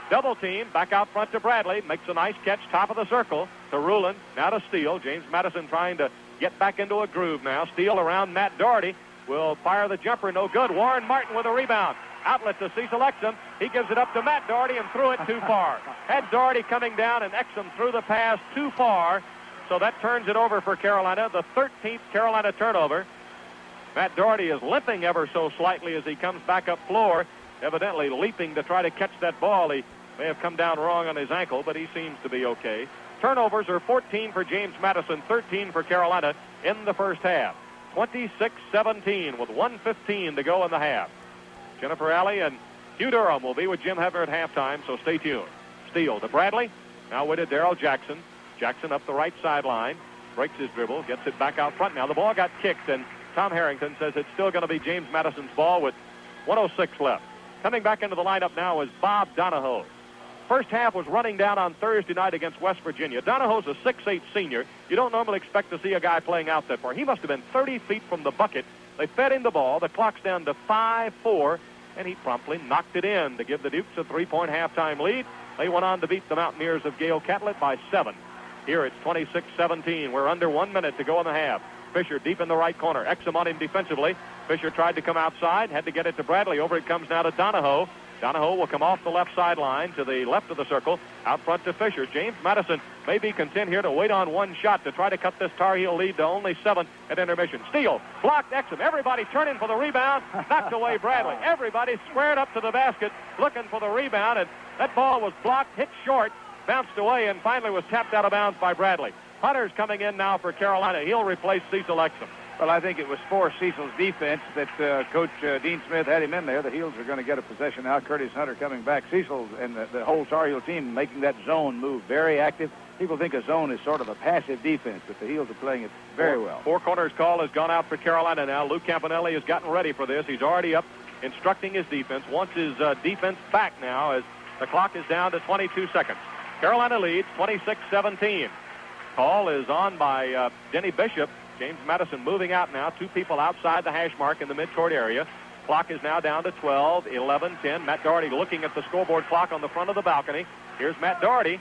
C: Double team. Back out front to Bradley. Makes a nice catch. Top of the circle to Rulin. Now to Steele. James Madison trying to get back into a groove now. Steele around Matt Doherty. Will fire the jumper. No good. Warren Martin with a rebound. Outlet to Cecil Exum. He gives it up to Matt Doherty and threw it too far. Had Doherty coming down, and Exum threw the pass too far. So that turns it over for Carolina. The 13th Carolina turnover. Matt Doherty is limping ever so slightly as he comes back up floor, evidently leaping to try to catch that ball. He may have come down wrong on his ankle, but he seems to be okay. Turnovers are 14 for James Madison, 13 for Carolina in the first half. 26-17 with 1:15 to go in the half. Jennifer Alley and Hugh Durham will be with Jim Hever at halftime, so stay tuned. Steele to Bradley. Now with it, Darrell Jackson. Jackson up the right sideline. Breaks his dribble. Gets it back out front now. The ball got kicked, and Tom Harrington says it's still going to be James Madison's ball with 1:06 left. Coming back into the lineup now is Bob Donahoe. First half was running down on Thursday night against West Virginia. Donahoe's a 6'8 senior. You don't normally expect to see a guy playing out that far. He must have been 30 feet from the bucket. They fed him the ball. The clock's down to 5-4, and he promptly knocked it in to give the Dukes a 3-point halftime lead. They went on to beat the Mountaineers of Gail Catlett by 7. Here it's 26-17. We're under 1 minute to go in the half. Fisher deep in the right corner. Exum on him defensively. Fisher tried to come outside, had to get it to Bradley. Over it comes now to Donahoe. Donahoe will come off the left sideline to the left of the circle, out front to Fisher. James Madison may be content here to wait on one shot to try to cut this Tar Heel lead to only 7 at intermission. Steele blocked Exum. Everybody turning for the rebound. Knocked away Bradley. Everybody squared up to the basket looking for the rebound, and that ball was blocked, hit short, bounced away, and finally was tapped out of bounds by Bradley. Hunter's coming in now for Carolina. He'll replace Cecil Exum.
D: Well, I think it was for Cecil's defense that Coach Dean Smith had him in there. The Heels are going to get a possession now. Curtis Hunter coming back. Cecil and the whole Tar Heel team making that zone move very active. People think a zone is sort of a passive defense, but the Heels are playing it very well.
C: Four corners call has gone out for Carolina now. Lou Campanelli has gotten ready for this. He's already up instructing his defense. Wants his defense back now as the clock is down to 22 seconds. Carolina leads 26-17. Call is on by Denny Bishop. James Madison moving out now. 2 people outside the hash mark in the midcourt area. Clock is now down to 12, 11, 10. Matt Doherty looking at the scoreboard clock on the front of the balcony. Here's Matt Doherty.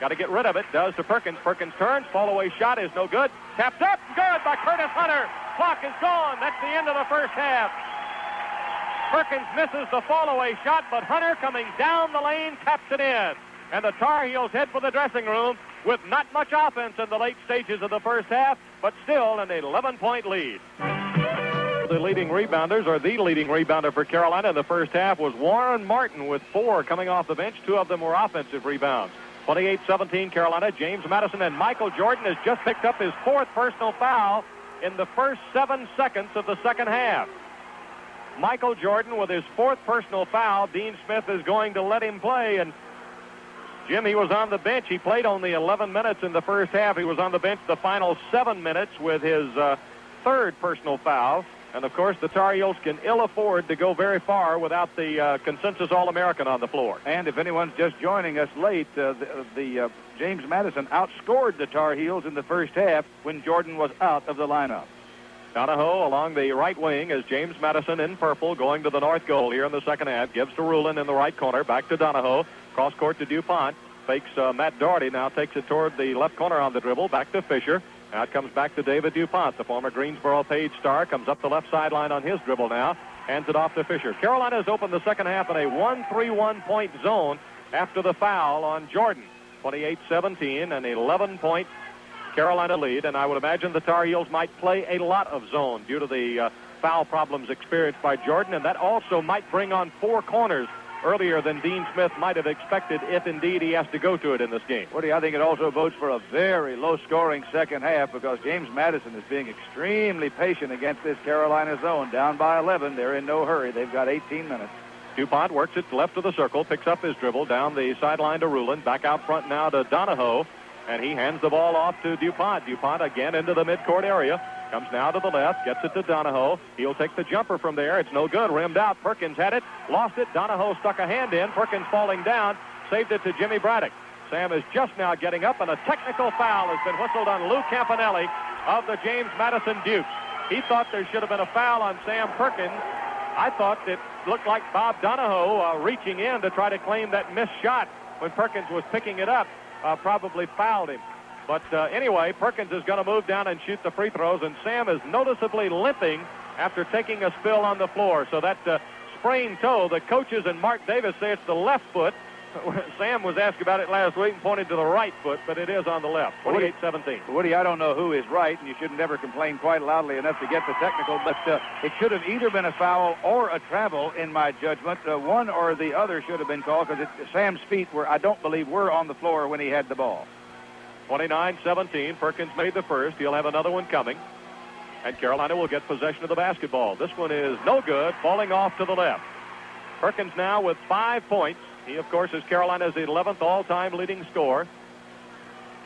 C: Got to get rid of it. Does to Perkins. Perkins turns. Fall away shot is no good. Tapped up. Good by Curtis Hunter. Clock is gone. That's the end of the first half. Perkins misses the fall away shot, but Hunter coming down the lane taps it in. And the Tar Heels head for the dressing room with not much offense in the late stages of the first half, but still an 11-point lead. The leading rebounders, or the leading rebounder for Carolina in the first half, was Warren Martin with 4 coming off the bench. 2 of them were offensive rebounds. 28-17 Carolina. James Madison, and Michael Jordan has just picked up his 4th personal foul in the first 7 seconds of the second half. Michael Jordan with his 4th personal foul. Dean Smith is going to let him play, and Jim, he was on the bench. He played only 11 minutes in the first half. He was on the bench the final 7 minutes with his 3rd personal foul. And, of course, the Tar Heels can ill afford to go very far without the consensus All-American on the floor.
D: And if anyone's just joining us late, James Madison outscored the Tar Heels in the first half when Jordan was out of the lineup.
C: Donahoe along the right wing as James Madison in purple going to the north goal here in the second half. Gives to Rulin in the right corner. Back to Donahoe. Cross court to DuPont. Fakes Matt Doherty. Now takes it toward the left corner on the dribble. Back to Fisher. Now it comes back to David DuPont, the former Greensboro Page star, comes up the left sideline on his dribble now, hands it off to Fisher. Carolina has opened the second half in a 1-3-1 point zone after the foul on Jordan. 28-17, an 11-point Carolina lead, and I would imagine the Tar Heels might play a lot of zone due to the foul problems experienced by Jordan, and that also might bring on 4 corners earlier than Dean Smith might have expected if indeed he has to go to it in this game.
D: Woody, I think it also bodes for a very low-scoring second half because James Madison is being extremely patient against this Carolina zone. Down by 11, they're in no hurry. They've got 18 minutes.
C: DuPont works it left of the circle, picks up his dribble down the sideline to Rulin, back out front now to Donahoe, and he hands the ball off to DuPont. DuPont again into the midcourt area. Comes now to the left, gets it to Donahoe. He'll take the jumper from there. It's no good. Rimmed out. Perkins had it, lost it. Donahoe stuck a hand in. Perkins falling down, saved it to Jimmy Braddock. Sam is just now getting up, and a technical foul has been whistled on Lou Campanelli of the James Madison Dukes. He thought there should have been a foul on Sam Perkins. I thought it looked like Bob Donahoe reaching in to try to claim that missed shot when Perkins was picking it up, probably fouled him. But anyway, Perkins is going to move down and shoot the free throws, and Sam is noticeably limping after taking a spill on the floor. So that sprained toe, the coaches and Mark Davis say it's the left foot. Sam was asked about it last week and pointed to the right foot, but it is on the left, 28-17.
D: Woody, I don't know who is right, and you should never complain quite loudly enough to get the technical, but it should have either been a foul or a travel, in my judgment. One or the other should have been called because Sam's feet I don't believe, were on the floor when he had the ball.
C: 29-17. Perkins made the first. He'll have another one coming. And Carolina will get possession of the basketball. This one is no good, falling off to the left. Perkins now with 5 points. He, of course, is Carolina's 11th all-time leading scorer.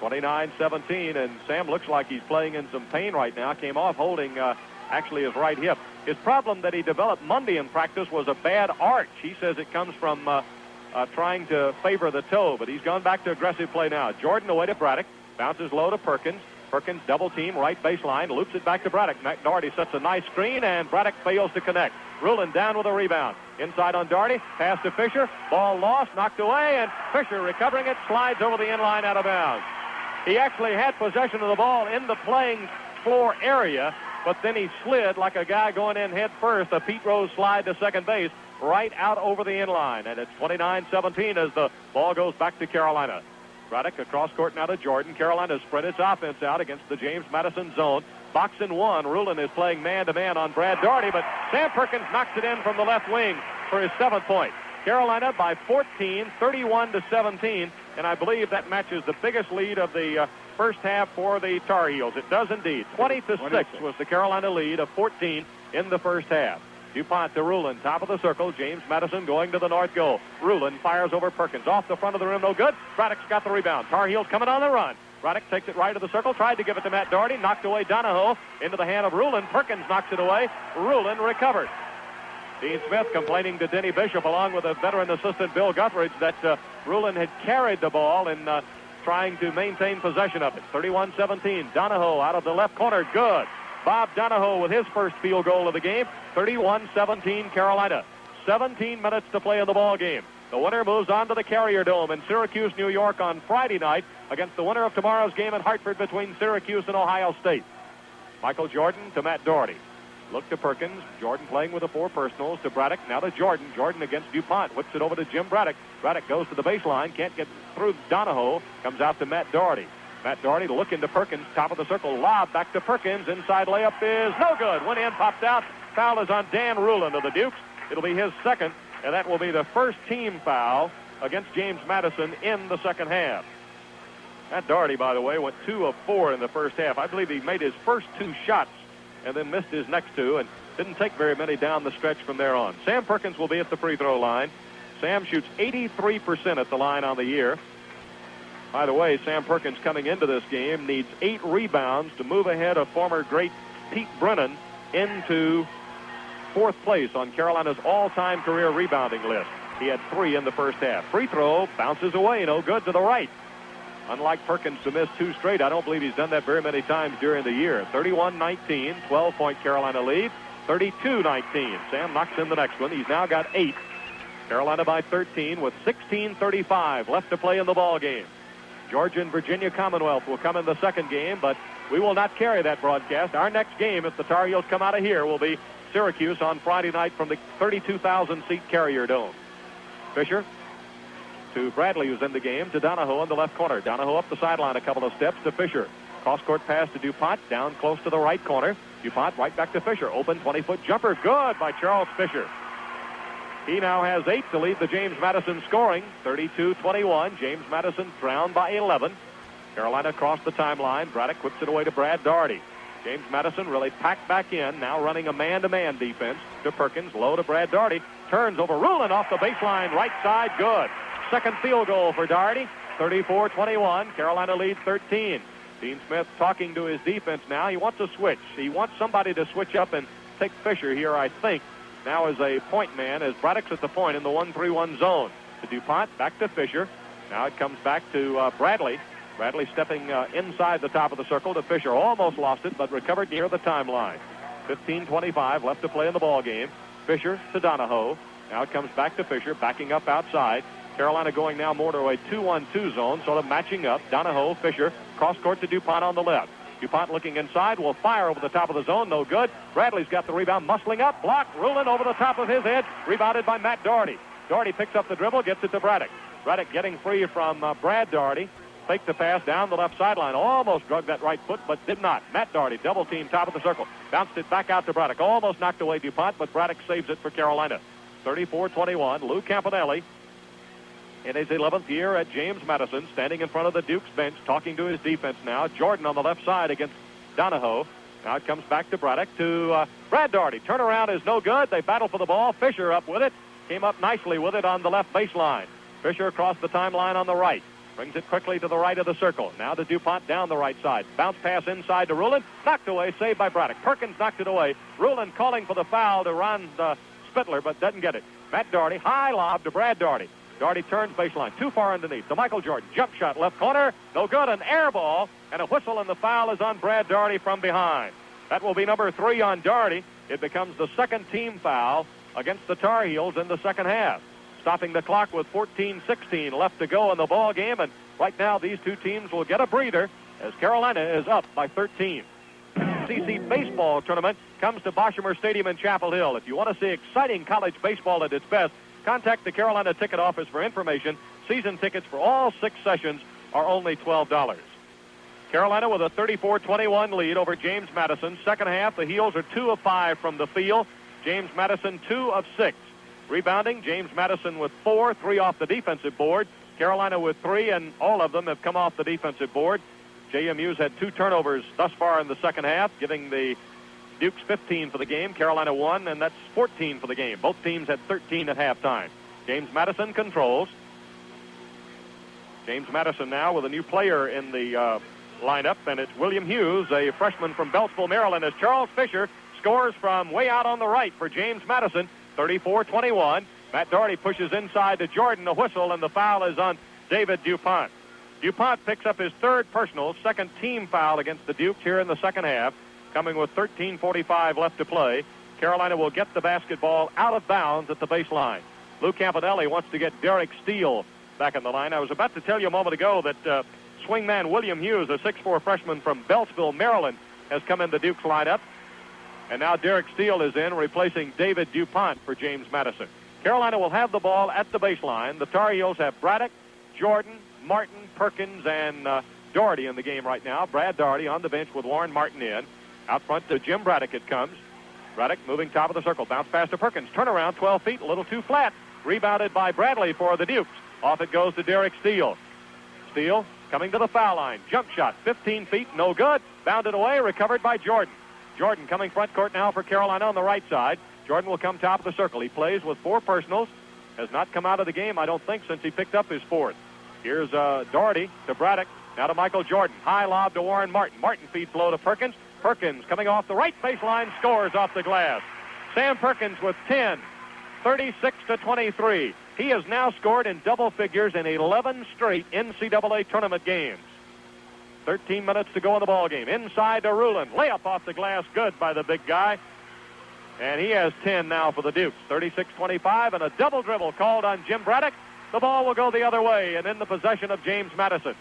C: 29-17, and Sam looks like he's playing in some pain right now. Came off holding actually his right hip. His problem that he developed Monday in practice was a bad arch. He says it comes from trying to favor the toe, but he's gone back to aggressive play now. Jordan away to Braddock, bounces low to Perkins. Perkins double team, right baseline, loops it back to Braddock. McDarty sets a nice screen, and Braddock fails to connect. Rulin down with a rebound. Inside on Darty, pass to Fisher, ball lost, knocked away, and Fisher recovering it, slides over the inline out of bounds. He actually had possession of the ball in the playing floor area, but then he slid like a guy going in head first, a Pete Rose slide to second base, right out over the inline. And it's 29-17 as the ball goes back to Carolina. Braddock across court now to Jordan. Carolina spread its offense out against the James Madison zone. Box and one. Rulin is playing man-to-man on Brad Daugherty, but Sam Perkins knocks it in from the left wing for his 7th point. Carolina by 14, 31-17, and I believe that matches the biggest lead of the first half for the Tar Heels. It does indeed. 20-6 was the Carolina lead of 14 in the first half. DuPont to Rulin, top of the circle. James Madison going to the north goal. Rulin fires over Perkins. Off the front of the rim, no good. Braddock's got the rebound. Tar Heels coming on the run. Braddock takes it right of the circle, tried to give it to Matt Daugherty, knocked away Donahoe into the hand of Rulin. Perkins knocks it away. Rulin recovered. Dean Smith complaining to Denny Bishop along with a veteran assistant Bill Guthridge that Rulin had carried the ball in trying to maintain possession of it. 31-17. Donahoe out of the left corner. Good. Bob Donahoe with his first field goal of the game. 31-17 Carolina. 17 minutes to play in the ball game. The winner moves on to the Carrier Dome in Syracuse, New York on Friday night against the winner of tomorrow's game in Hartford between Syracuse and Ohio State. Michael Jordan to Matt Daugherty. Look to Perkins. Jordan playing with the 4 personals to Braddock. Now to Jordan. Jordan against DuPont. Whips it over to Jim Braddock. Braddock goes to the baseline. Can't get through Donahoe. Comes out to Matt Daugherty. Matt Daugherty looking to Perkins. Top of the circle. Lob back to Perkins. Inside layup is no good. Went in, popped out. Foul is on Dan Rulin of the Dukes. It'll be his second, and that will be the first team foul against James Madison in the second half. Matt Daugherty, by the way, went 2 of 4 in the first half. I believe he made his first 2 shots and then missed his next 2 and didn't take very many down the stretch from there on. Sam Perkins will be at the free throw line. Sam shoots 83% at the line on the year. By the way, Sam Perkins coming into this game needs 8 rebounds to move ahead of former great Pete Brennan into 4th place on Carolina's all-time career rebounding list. He had 3 in the first half. Free throw bounces away, no good to the right. Unlike Perkins to miss 2 straight, I don't believe he's done that very many times during the year. 31-19, 12-point Carolina lead. 32-19. Sam knocks in the next one. He's now got 8. Carolina by 13 with 16:35 left to play in the ball game. Georgia and Virginia Commonwealth will come in the second game, but we will not carry that broadcast. Our next game, if the Tar Heels come out of here, will be Syracuse on Friday night from the 32,000-seat Carrier Dome. Fisher to Bradley, who's in the game, to Donahoe in the left corner. Donahoe up the sideline a couple of steps to Fisher. Cross-court pass to DuPont, down close to the right corner. DuPont right back to Fisher. Open 20-foot jumper. Good by Charles Fisher. He now has 8 to lead the James Madison scoring. 32-21. James Madison drowned by 11. Carolina across the timeline. Braddock whips it away to Brad Daugherty. James Madison really packed back in, now running a man-to-man defense to Perkins. Low to Brad Daugherty. Turns over Rulin off the baseline. Right side. Good. Second field goal for Daugherty. 34-21. Carolina leads 13. Dean Smith talking to his defense now. He wants a switch. He wants somebody to switch up and take Fisher here, I think, now as a point man, as Braddock's at the point in the 1-3-1 zone. To DuPont, back to Fisher. Now it comes back to Bradley. Bradley stepping inside the top of the circle to Fisher. Almost lost it, but recovered near the timeline. 15:25 left to play in the ball game. Fisher to Donahoe. Now it comes back to Fisher, backing up outside. Carolina going now more to a 2-1-2 zone, sort of matching up. Donahoe, Fisher, cross-court to DuPont on the left. DuPont looking inside, will fire over the top of the zone, no good. Bradley's got the rebound, muscling up, blocked, Rulin over the top of his head, rebounded by Matt Daugherty. Daugherty picks up the dribble, gets it to Braddock. Braddock getting free from Brad Daugherty. Faked the pass down the left sideline, almost drug that right foot, but did not. Matt Daugherty, double team, top of the circle. Bounced it back out to Braddock, almost knocked away DuPont, but Braddock saves it for Carolina. 34-21, Lou Campanelli, in his 11th year at James Madison, standing in front of the Duke's bench, talking to his defense now. Jordan on the left side against Donahoe. Now it comes back to Braddock, to Brad Daugherty. Turnaround is no good. They battle for the ball. Fisher up with it. Came up nicely with it on the left baseline. Fisher across the timeline on the right. Brings it quickly to the right of the circle. Now to DuPont down the right side. Bounce pass inside to Rulin. Knocked away, saved by Braddock. Perkins knocked it away. Rulin calling for the foul to Ron Spittler, but doesn't get it. Matt Daugherty, high lob to Brad Daugherty. Daugherty turns baseline, too far underneath. To Michael Jordan, jump shot, left corner, no good, an air ball, and a whistle, and the foul is on Brad Daugherty from behind. That will be number 3 on Daugherty. It becomes the second team foul against the Tar Heels in the second half. Stopping the clock with 14-16 left to go in the ball game, and right now these two teams will get a breather as Carolina is up by 13. SEC baseball tournament comes to Boshemer Stadium in Chapel Hill. If you want to see exciting college baseball at its best, contact the Carolina Ticket Office for information. Season tickets for all 6 sessions are only $12. Carolina with a 34-21 lead over James Madison. Second half, the Heels are 2 of 5 from the field. James Madison 2 of 6. Rebounding, James Madison with 4, 3 off the defensive board. Carolina with 3, and all of them have come off the defensive board. JMU's had 2 turnovers thus far in the second half, giving the Dukes 15 for the game. Carolina 1, and that's 14 for the game. Both teams had 13 at halftime. James Madison controls. James Madison now with a new player in the lineup, and it's William Hughes, a freshman from Beltsville, Maryland, as Charles Fisher scores from way out on the right for James Madison. 34-21. Matt Daugherty pushes inside to Jordan, a whistle, and the foul is on David DuPont. DuPont picks up his 3rd personal, 2nd team foul against the Dukes here in the second half, coming with 13:45 left to play. Carolina will get the basketball out of bounds at the baseline. Lou Campanelli wants to get Derek Steele back in the line. I was about to tell you a moment ago that swingman William Hughes, a 6'4 freshman from Beltsville, Maryland, has come in the Dukes lineup. And now Derek Steele is in, replacing David DuPont for James Madison. Carolina will have the ball at the baseline. The Tar Heels have Braddock, Jordan, Martin, Perkins, and Daugherty in the game right now. Brad Daugherty on the bench with Warren Martin in. Out front to Jim Braddock it comes. Braddock moving top of the circle. Bounce pass to Perkins. Turnaround, 12 feet, a little too flat. Rebounded by Bradley for the Dukes. Off it goes to Derek Steele. Steele coming to the foul line. Jump shot, 15 feet, no good. Bounded away, recovered by Jordan. Jordan coming front court now for Carolina on the right side. Jordan will come top of the circle. He plays with 4 personals. Has not come out of the game, I don't think, since he picked up his 4th. Here's Daugherty to Braddock. Now to Michael Jordan. High lob to Warren Martin. Martin feeds low to Perkins. Perkins coming off the right baseline, scores off the glass. Sam Perkins with 10, 36-23. He has now scored in double figures in 11 straight NCAA tournament games. 13 minutes to go in the ball game. Inside to Rulin. Layup off the glass, good by the big guy. And he has 10 now for the Dukes. 36-25, and a double dribble called on Jim Braddock. The ball will go the other way and in the possession of James Madison.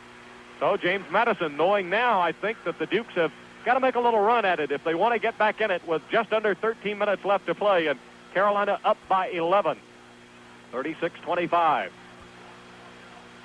C: So James Madison, knowing now, I think, that the Dukes have got to make a little run at it if they want to get back in it with just under 13 minutes left to play, and Carolina up by 11, 36-25.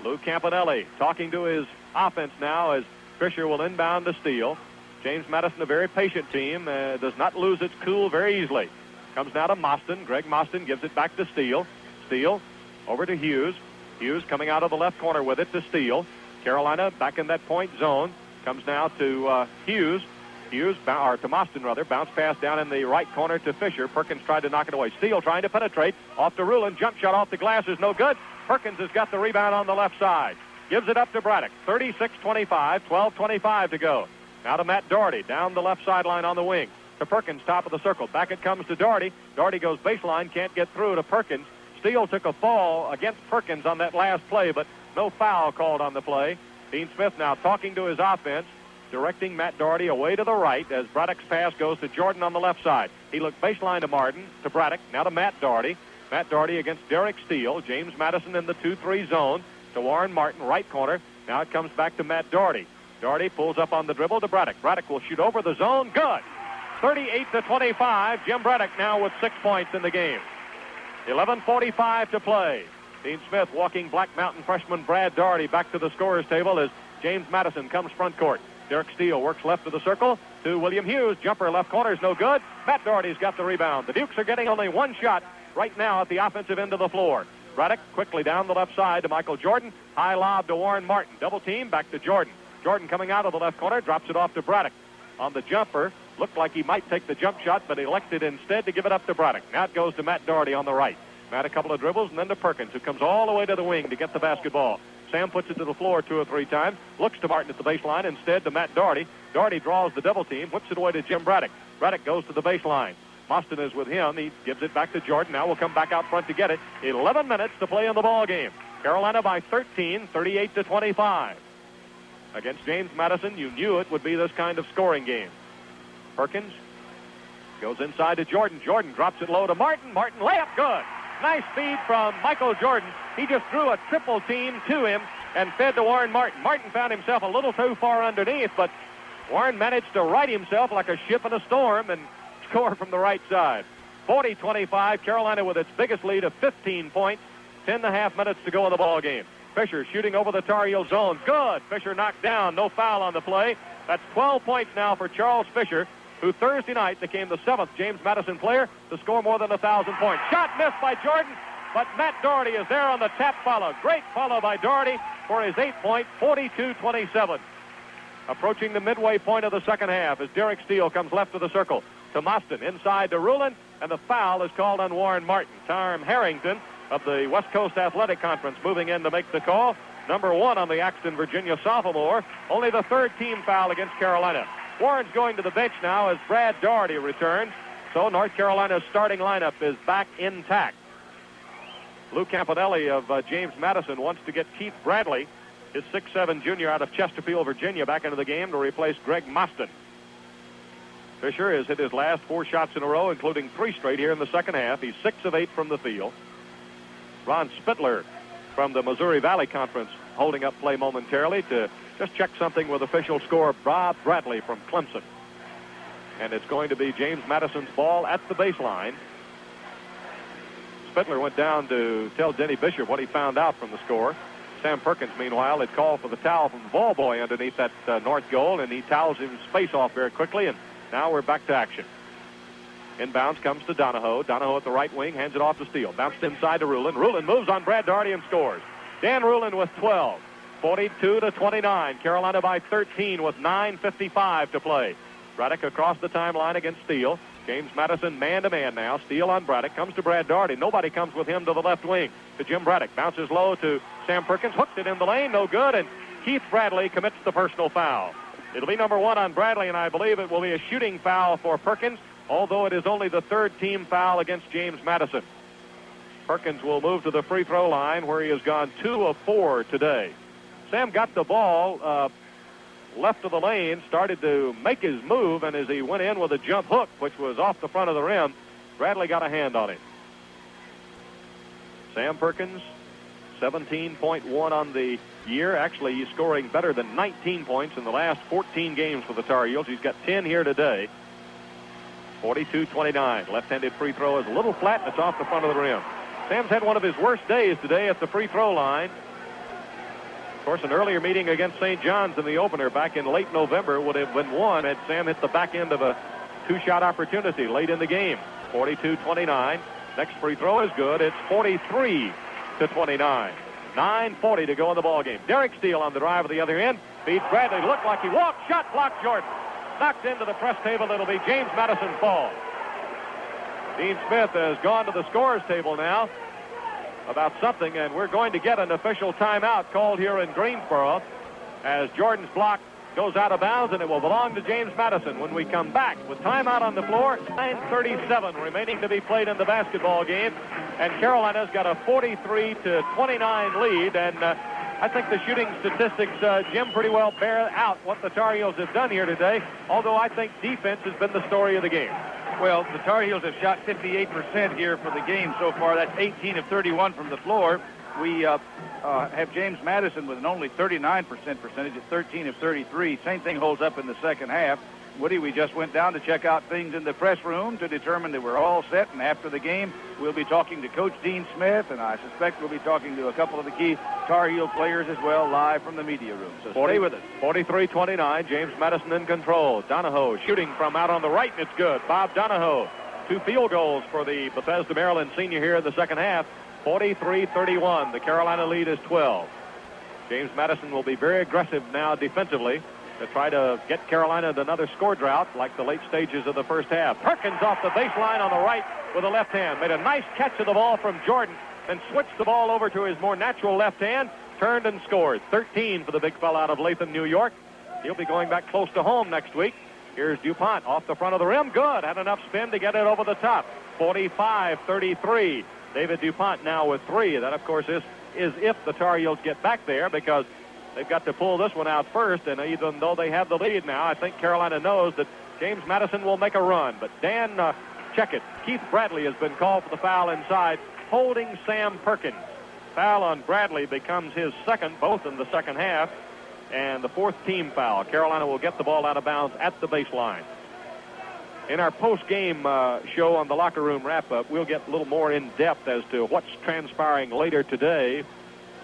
C: Lou Campanelli talking to his offense now as Fisher will inbound to Steele. James Madison, a very patient team, does not lose its cool very easily. Comes now to Mostyn. Greg Mostyn gives it back to Steele. Steele over to Hughes. Hughes coming out of the left corner with it to Steele. Carolina back in that point zone. Comes now to Hughes. To Mostyn, rather. Bounce pass down in the right corner to Fisher. Perkins tried to knock it away. Steele trying to penetrate. Off to Rulin. Jump shot off the glass is no good. Perkins has got the rebound on the left side. Gives it up to Braddock. 36-25. 12:25 to go. Now to Matt Doherty. Down the left sideline on the wing. To Perkins, top of the circle. Back it comes to Doherty. Doherty goes baseline. Can't get through to Perkins. Steele took a fall against Perkins on that last play, but no foul called on the play. Dean Smith now talking to his offense, directing Matt Doherty away to the right as Braddock's pass goes to Jordan on the left side. He looked baseline to Martin, to Braddock, now to Matt Doherty. Matt Doherty against Derek Steele. James Madison in the 2-3 zone to Warren Martin, right corner. Now it comes back to Matt Doherty. Doherty pulls up on the dribble to Braddock. Braddock will shoot over the zone. Good. 38-25. Jim Braddock now with 6 points in the game. 11:45 to play. Dean Smith walking Black Mountain freshman Brad Doherty back to the scorer's table as James Madison comes front court. Derek Steele works left of the circle to William Hughes. Jumper left corner is no good. Matt Doherty's got the rebound. The Dukes are getting only one shot right now at the offensive end of the floor. Braddock quickly down the left side to Michael Jordan. High lob to Warren Martin. Double team back to Jordan. Jordan coming out of the left corner, drops it off to Braddock. On the jumper, looked like he might take the jump shot, but elected instead to give it up to Braddock. Now it goes to Matt Doherty on the right. Matt a couple of dribbles, and then to Perkins, who comes all the way to the wing to get the basketball. Sam puts it to the floor 2 or 3 times, looks to Martin at the baseline, instead to Matt Doherty. Doherty draws the double team, whips it away to Jim Braddock. Braddock goes to the baseline. Mostyn is with him. He gives it back to Jordan. Now we'll come back out front to get it. 11 minutes to play in the ball game. Carolina by 13, 38-25. Against James Madison, you knew it would be this kind of scoring game. Perkins goes inside to Jordan. Jordan drops it low to Martin. Martin layup good. Nice feed from Michael Jordan. He just threw a triple team to him and fed to Warren Martin. Martin found himself a little too far underneath, but Warren managed to right himself like a ship in a storm and score from the right side. 40-25, Carolina with its biggest lead of 15 points. 10.5 minutes to go in the ball game. Fisher shooting over the Tar Heel zone. Good. Fisher knocked down. No foul on the play. That's 12 points now for Charles Fisher, who Thursday night became the 7th James Madison player to score more than 1,000 points. Shot missed by Jordan, but Matt Doherty is there on the tap follow. Great follow by Doherty for his 8-point, 42-27. Approaching the midway point of the second half as Derek Steele comes left of the circle to Mostyn, inside to Rulin, and the foul is called on Warren Martin. Tom Harrington of the West Coast Athletic Conference moving in to make the call. Number 1 on the Axton, Virginia sophomore. Only the 3rd team foul against Carolina. Warren's going to the bench now as Brad Doherty returns. So North Carolina's starting lineup is back intact. Lou Campanelli of James Madison wants to get Keith Bradley, his 6'7" junior out of Chesterfield, Virginia, back into the game to replace Greg Mostyn. Fisher has hit his last 4 shots in a row, including 3 straight here in the second half. He's 6 of 8 from the field. Ron Spittler from the Missouri Valley Conference holding up play momentarily to just check something with official scorer Bob Bradley from Clemson. And it's going to be James Madison's ball at the baseline. Spittler went down to tell Denny Bishop what he found out from the score. Sam Perkins, meanwhile, had called for the towel from the ball boy underneath that north goal, and he towels his face off very quickly, and now we're back to action. Inbounds comes to Donahoe. Donahoe at the right wing, hands it off to Steele. Bounced inside to Rulin. Rulin moves on Brad Doherty and scores. Dan Rulin with 12. 42-29. Carolina by 13 with 9:55 to play. Braddock across the timeline against Steele. James Madison man-to-man now. Steele on Braddock. Comes to Brad Doherty. Nobody comes with him to the left wing. To Jim Braddock. Bounces low to Sam Perkins. Hooked it in the lane. No good. And Keith Bradley commits the personal foul. It'll be number 1 on Bradley, and I believe it will be a shooting foul for Perkins, although it is only the 3rd team foul against James Madison. Perkins will move to the free throw line where he has gone 2 of 4 today. Sam got the ball left of the lane, started to make his move, and as he went in with a jump hook, which was off the front of the rim, Bradley got a hand on him. Sam Perkins 17.1 on the year. Actually, he's scoring better than 19 points in the last 14 games for the Tar Heels. He's got 10 here today. 42-29. Left-handed free throw is a little flat, and it's off the front of the rim. Sam's had one of his worst days today at the free throw line. Of course, an earlier meeting against St. John's in the opener back in late November would have been won had Sam hit the back end of a two-shot opportunity late in the game. 42-29. Next free throw is good. It's 43-29. 9:40 to go in the ball game. Derek Steele on the drive at the other end. Beats Bradley. Looked like he walked. Shot blocked Jordan. Knocked into the press table. It'll be James Madison's ball. Dean Smith has gone to the scorer's table now about something, and we're going to get an official timeout called here in Greensboro as Jordan's block goes out of bounds, and it will belong to James Madison when we come back with timeout on the floor. 9:37 remaining to be played in the basketball game, and Carolina's got a 43-29 lead, and I think the shooting statistics, Jim, pretty well bear out what the Tar Heels have done here today, although I think defense has been the story of the game.
D: Well, the Tar Heels have shot 58% here for the game so far. That's 18 of 31 from the floor. We have James Madison with an only 39% percentage at 13 of 33. Same thing holds up in the second half. Woody, we just went down to check out things in the press room to determine that we're all set, and after the game, we'll be talking to Coach Dean Smith, and I suspect we'll be talking to a couple of the key Tar Heel players as well, live from the media room. So stay with us.
C: 43-29, James Madison in control. Donahoe shooting from out on the right, and it's good. Bob Donahoe, 2 field goals for the Bethesda, Maryland senior here in the second half. 43-31, the Carolina lead is 12. James Madison will be very aggressive now defensively to try to get Carolina to another score drought like the late stages of the first half. Perkins off the baseline on the right with a left hand. Made a nice catch of the ball from Jordan, then switched the ball over to his more natural left hand, turned and scored. 13 for the big fella out of Latham, New York. He'll be going back close to home next week. Here's DuPont off the front of the rim. Good. Had enough spin to get it over the top. 45-33. David DuPont now with 3. That, of course, is if the Tar Heels get back there, because they've got to pull this one out first, and even though they have the lead now, I think Carolina knows that James Madison will make a run. But Dan, check it. Keith Bradley has been called for the foul inside, holding Sam Perkins. Foul on Bradley becomes his second, both in the second half, and the 4th team foul. Carolina will get the ball out of bounds at the baseline. In our post-game show on the locker room wrap-up, we'll get a little more in-depth as to what's transpiring later today.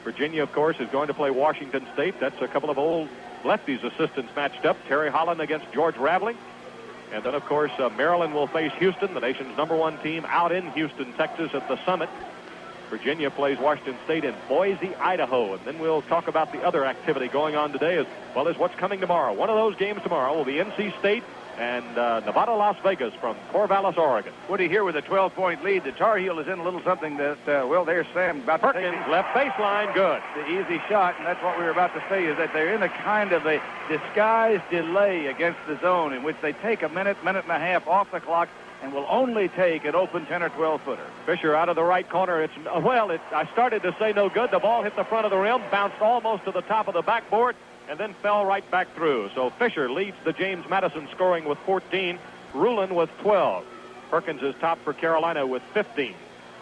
C: Virginia, of course, is going to play Washington State. That's a couple of old lefties assistants matched up. Terry Holland against George Raveling. And then, of course, Maryland will face Houston, the nation's #1 team, out in Houston, Texas at the Summit. Virginia plays Washington State in Boise, Idaho. And then we'll talk about the other activity going on today as well as what's coming tomorrow. One of those games tomorrow will be NC State and Nevada, Las Vegas from Corvallis, Oregon.
D: Woody here with a 12-point lead. The Tar Heel is in a little something that, well, there's Sam about to
C: Perkins, left baseline, good.
D: The easy shot, and that's what we were about to say, is that they're in a kind of a disguised delay against the zone in which they take a minute and a half off the clock and will only take an open 10 or 12-footer.
C: Fisher out of the right corner. I started to say no good. The ball hit the front of the rim, bounced almost to the top of the backboard, and then fell right back through. So Fisher leads the James Madison scoring with 14. Rulin with 12. Perkins is top for Carolina with 15.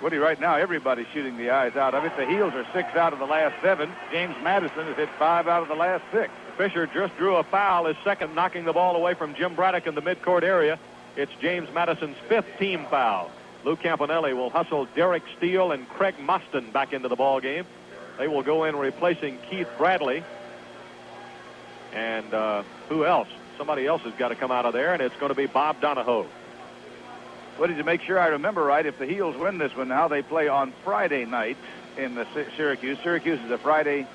D: Woody, right now, everybody's shooting the eyes out of it. The Heels are 6 out of the last 7. James Madison has hit 5 out of the last 6.
C: Fisher just drew a foul, his second, knocking the ball away from Jim Braddock in the midcourt area. It's James Madison's 5th team foul. Lou Campanelli will hustle Derek Steele and Craig Mostyn back into the ball game. They will go in replacing Keith Bradley. And who else? Somebody else has got to come out of there, and it's going to be Bob Donahoe.
D: What did you make sure I remember right? If the Heels win this one now, they play on Friday night in the Syracuse. Syracuse is a Friday,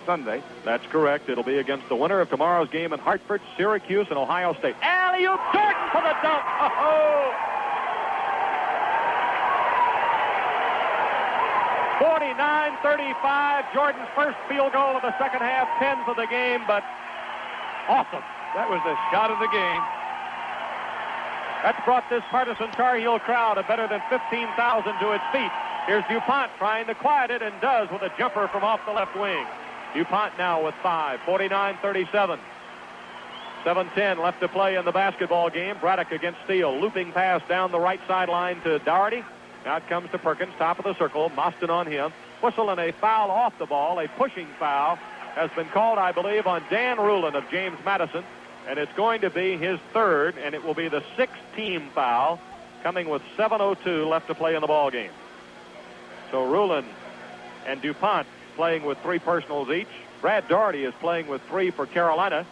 D: Sunday.
C: That's correct. It'll be against the winner of tomorrow's game in Hartford, Syracuse, and Ohio State. Alley-oop, Jordan for the dunk. Oh! 49-35. Jordan's first field goal of the second half, 10 for the game, but awesome.
D: That was the shot of the game.
C: That's brought this partisan Tar Heel crowd of better than 15,000 to its feet. Here's DuPont trying to quiet it, and does with a jumper from off the left wing. DuPont now with 5, 49-37. 7:10 left to play in the basketball game. Braddock against Steele. Looping pass down the right sideline to Doherty. Now it comes to Perkins, top of the circle. Mostyn on him. Whistle and a foul off the ball. A pushing foul has been called, I believe, on Dan Rulin of James Madison. And it's going to be his third, and it will be the sixth team foul, coming with 7:02 left to play in the ball game. So Rulin and DuPont playing with 3 personals each. Brad Daugherty is playing with 3 for Carolina.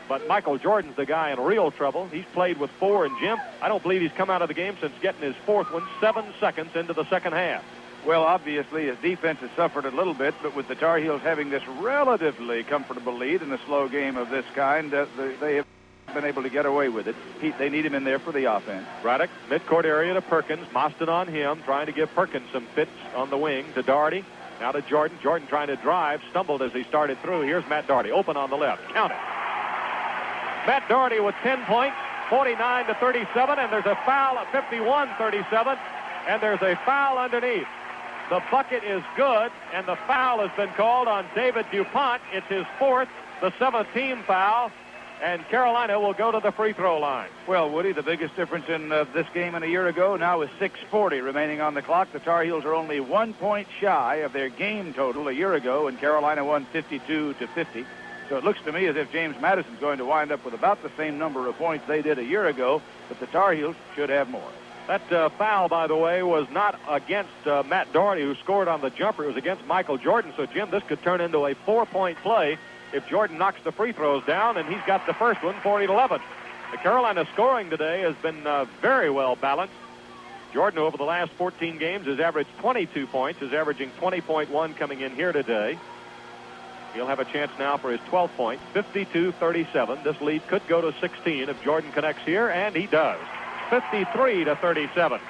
C: But Michael Jordan's the guy in real trouble. He's played with 4, and Jim, I don't believe he's come out of the game since getting his 4th one 7 seconds into the second half.
D: Well, obviously, his defense has suffered a little bit, but with the Tar Heels having this relatively comfortable lead in a slow game of this kind, they have been able to get away with it. They need him in there for the offense.
C: Braddock, midcourt area to Perkins. Mostyn on him, trying to give Perkins some fits on the wing. To Daugherty. Now to Jordan. Jordan trying to drive. Stumbled as he started through. Here's Matt Daugherty. Open on the left. Count it. Matt Daugherty with 10 points, 49-37, and there's a foul at 51-37, and there's a foul underneath. The bucket is good, and the foul has been called on David DuPont. It's his 4th, the 7th team foul, and Carolina will go to the free throw line.
D: Well, Woody, the biggest difference in this game and a year ago now is 6:40 remaining on the clock. The Tar Heels are only 1 point shy of their game total a year ago, and Carolina won 52-50. So it looks to me as if James Madison's going to wind up with about the same number of points they did a year ago, but the Tar Heels should have more.
C: That foul, by the way, was not against Matt Daugherty, who scored on the jumper. It was against Michael Jordan. So, Jim, this could turn into a 4-point play if Jordan knocks the free throws down, and he's got the first one, 40-11. The Carolina scoring today has been very well balanced. Jordan, over the last 14 games, has averaged 22 points, is averaging 20.1 coming in here today. He'll have a chance now for his 12th point, 52-37. This lead could go to 16 if Jordan connects here, and he does. 53-37.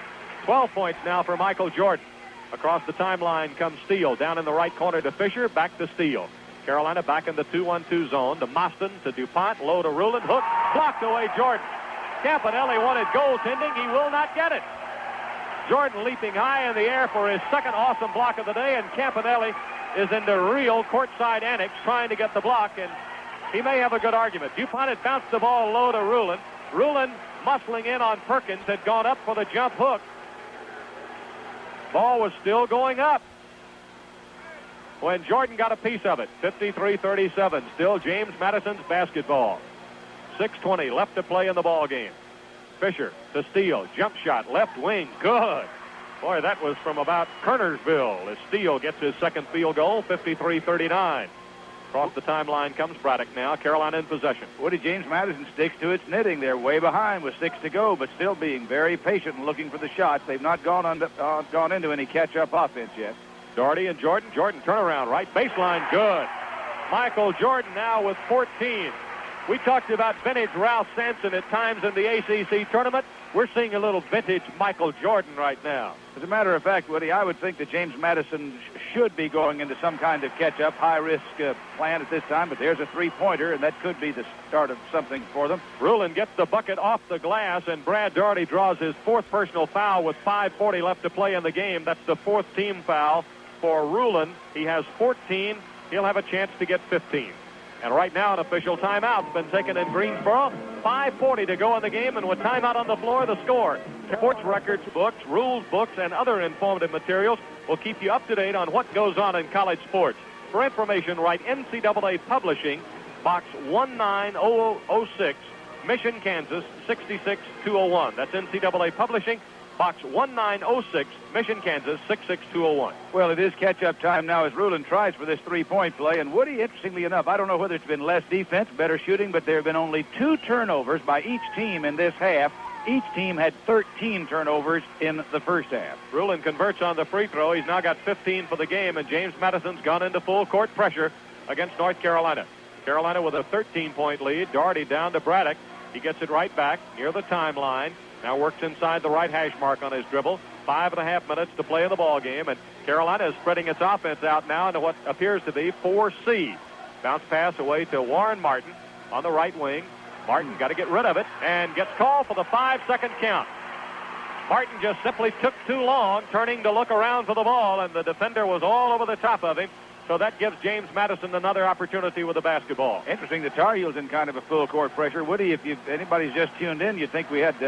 C: 12 points now for Michael Jordan. Across the timeline comes Steele. Down in the right corner to Fisher, back to Steele. Carolina back in the 2-1-2 zone to Mostyn, to DuPont, low to Rulin, hook, blocked away Jordan. Campanelli wanted goaltending. He will not get it. Jordan leaping high in the air for his second awesome block of the day, and Campanelli is in the real courtside annex trying to get the block, and he may have a good argument. DuPont had bounced the ball low to Rulin. Rulin, muscling in on Perkins, had gone up for the jump hook. Ball was still going up when Jordan got a piece of it. 53-37. Still James Madison's basketball. 6:20 left to play in the ball game. Fisher to Steele. Jump shot, left wing. Good. Boy, that was from about Kernersville as Steele gets his second field goal, 53-39. Across the timeline comes Braddock now. Carolina in possession.
D: Woody, James Madison sticks to its knitting. They're way behind with 6 to go, but still being very patient and looking for the shots. They've not gone into any catch-up offense yet.
C: Daugherty and Jordan. Jordan turnaround, right baseline, good. Michael Jordan now with 14. We talked about vintage Ralph Sampson at times in the ACC tournament. We're seeing a little vintage Michael Jordan right now.
D: As a matter of fact, Woody, I would think that James Madison should be going into some kind of catch-up, high-risk plan at this time, but there's a three-pointer, and that could be the start of something for them.
C: Rulin gets the bucket off the glass, and Brad Daugherty draws his 4th personal foul with 5:40 left to play in the game. That's the 4th team foul for Rulin. He has 14. He'll have a chance to get 15. And right now, an official timeout's been taken in Greensboro. 5:40 to go in the game, and with timeout on the floor, the score. Sports records books, rules books, and other informative materials will keep you up to date on what goes on in college sports. For information, write NCAA Publishing, Box 19006, Mission, Kansas, 66201. That's NCAA Publishing, Box 1906, Mission, Kansas, 66201.
D: Well, it is catch-up time now as Rulin tries for this three-point play. And Woody, interestingly enough, I don't know whether it's been less defense, better shooting, but there have been only 2 turnovers by each team in this half. Each team had 13 turnovers in the first half.
C: Rulin converts on the free throw. He's now got 15 for the game, and James Madison's gone into full court pressure against North Carolina. Carolina with a 13-point lead. Daugherty down to Braddock. He gets it right back near the timeline. Now works inside the right hash mark on his dribble. 5.5 minutes to play in the ball game, and Carolina is spreading its offense out now into what appears to be 4C. Bounce pass away to Warren Martin on the right wing. Martin got to get rid of it and gets called for the 5-second count. Martin just simply took too long turning to look around for the ball, and the defender was all over the top of him. So that gives James Madison another opportunity with the basketball.
D: Interesting, the Tar Heels in kind of a full court pressure. Woody, if anybody's just tuned in, you'd think we had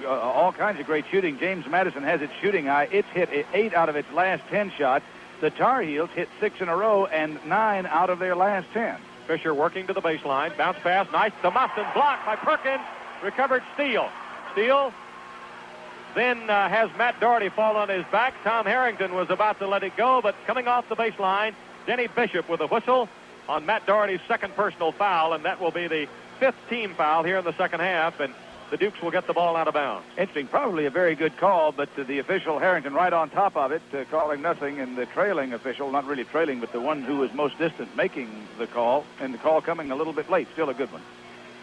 D: all kinds of great shooting. James Madison has its shooting eye. It's hit 8 out of its last 10 shots. The Tar Heels hit 6 in a row and 9 out of their last 10.
C: Fisher working to the baseline. Bounce pass. Nice to Mustin. Blocked by Perkins. Recovered Steele. Steele then has Matt Doherty fall on his back. Tom Harrington was about to let it go, but coming off the baseline, Denny Bishop with a whistle on Matt Doherty's second personal foul, and that will be the 5th team foul here in the second half, and the Dukes will get the ball out of bounds.
D: Interesting. Probably a very good call, but the official, Harrington, right on top of it, calling nothing, and the trailing official, not really trailing, but the one who was most distant, making the call, and the call coming a little bit late. Still a good one.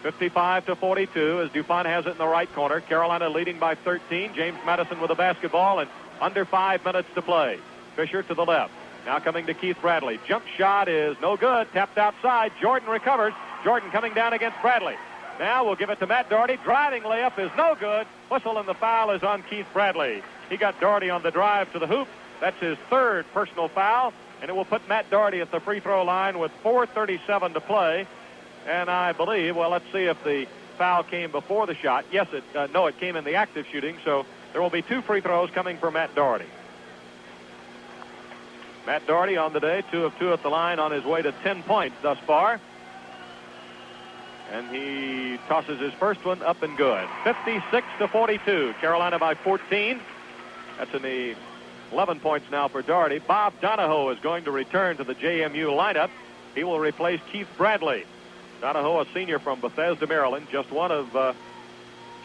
C: 55-42 as DuPont has it in the right corner. Carolina leading by 13. James Madison with the basketball and under 5 minutes to play. Fisher to the left. Now coming to Keith Bradley. Jump shot is no good. Tapped outside. Jordan recovers. Jordan coming down against Bradley. Now we'll give it to Matt Doherty. Driving layup is no good. Whistle, and the foul is on Keith Bradley. He got Doherty on the drive to the hoop. That's his 3rd personal foul, and it will put Matt Doherty at the free throw line with 4:37 to play. And I believe, well, let's see if the foul came before the shot. Yes, it came in the active shooting, so there will be 2 free throws coming for Matt Doherty. Matt Doherty on the day, 2 of 2 at the line, on his way to 10 points thus far. And he tosses his first one up and good. 56-42. Carolina by 14. That's in the 11 points now for Doherty. Bob Donahoe is going to return to the JMU lineup. He will replace Keith Bradley. Donahoe, a senior from Bethesda, Maryland,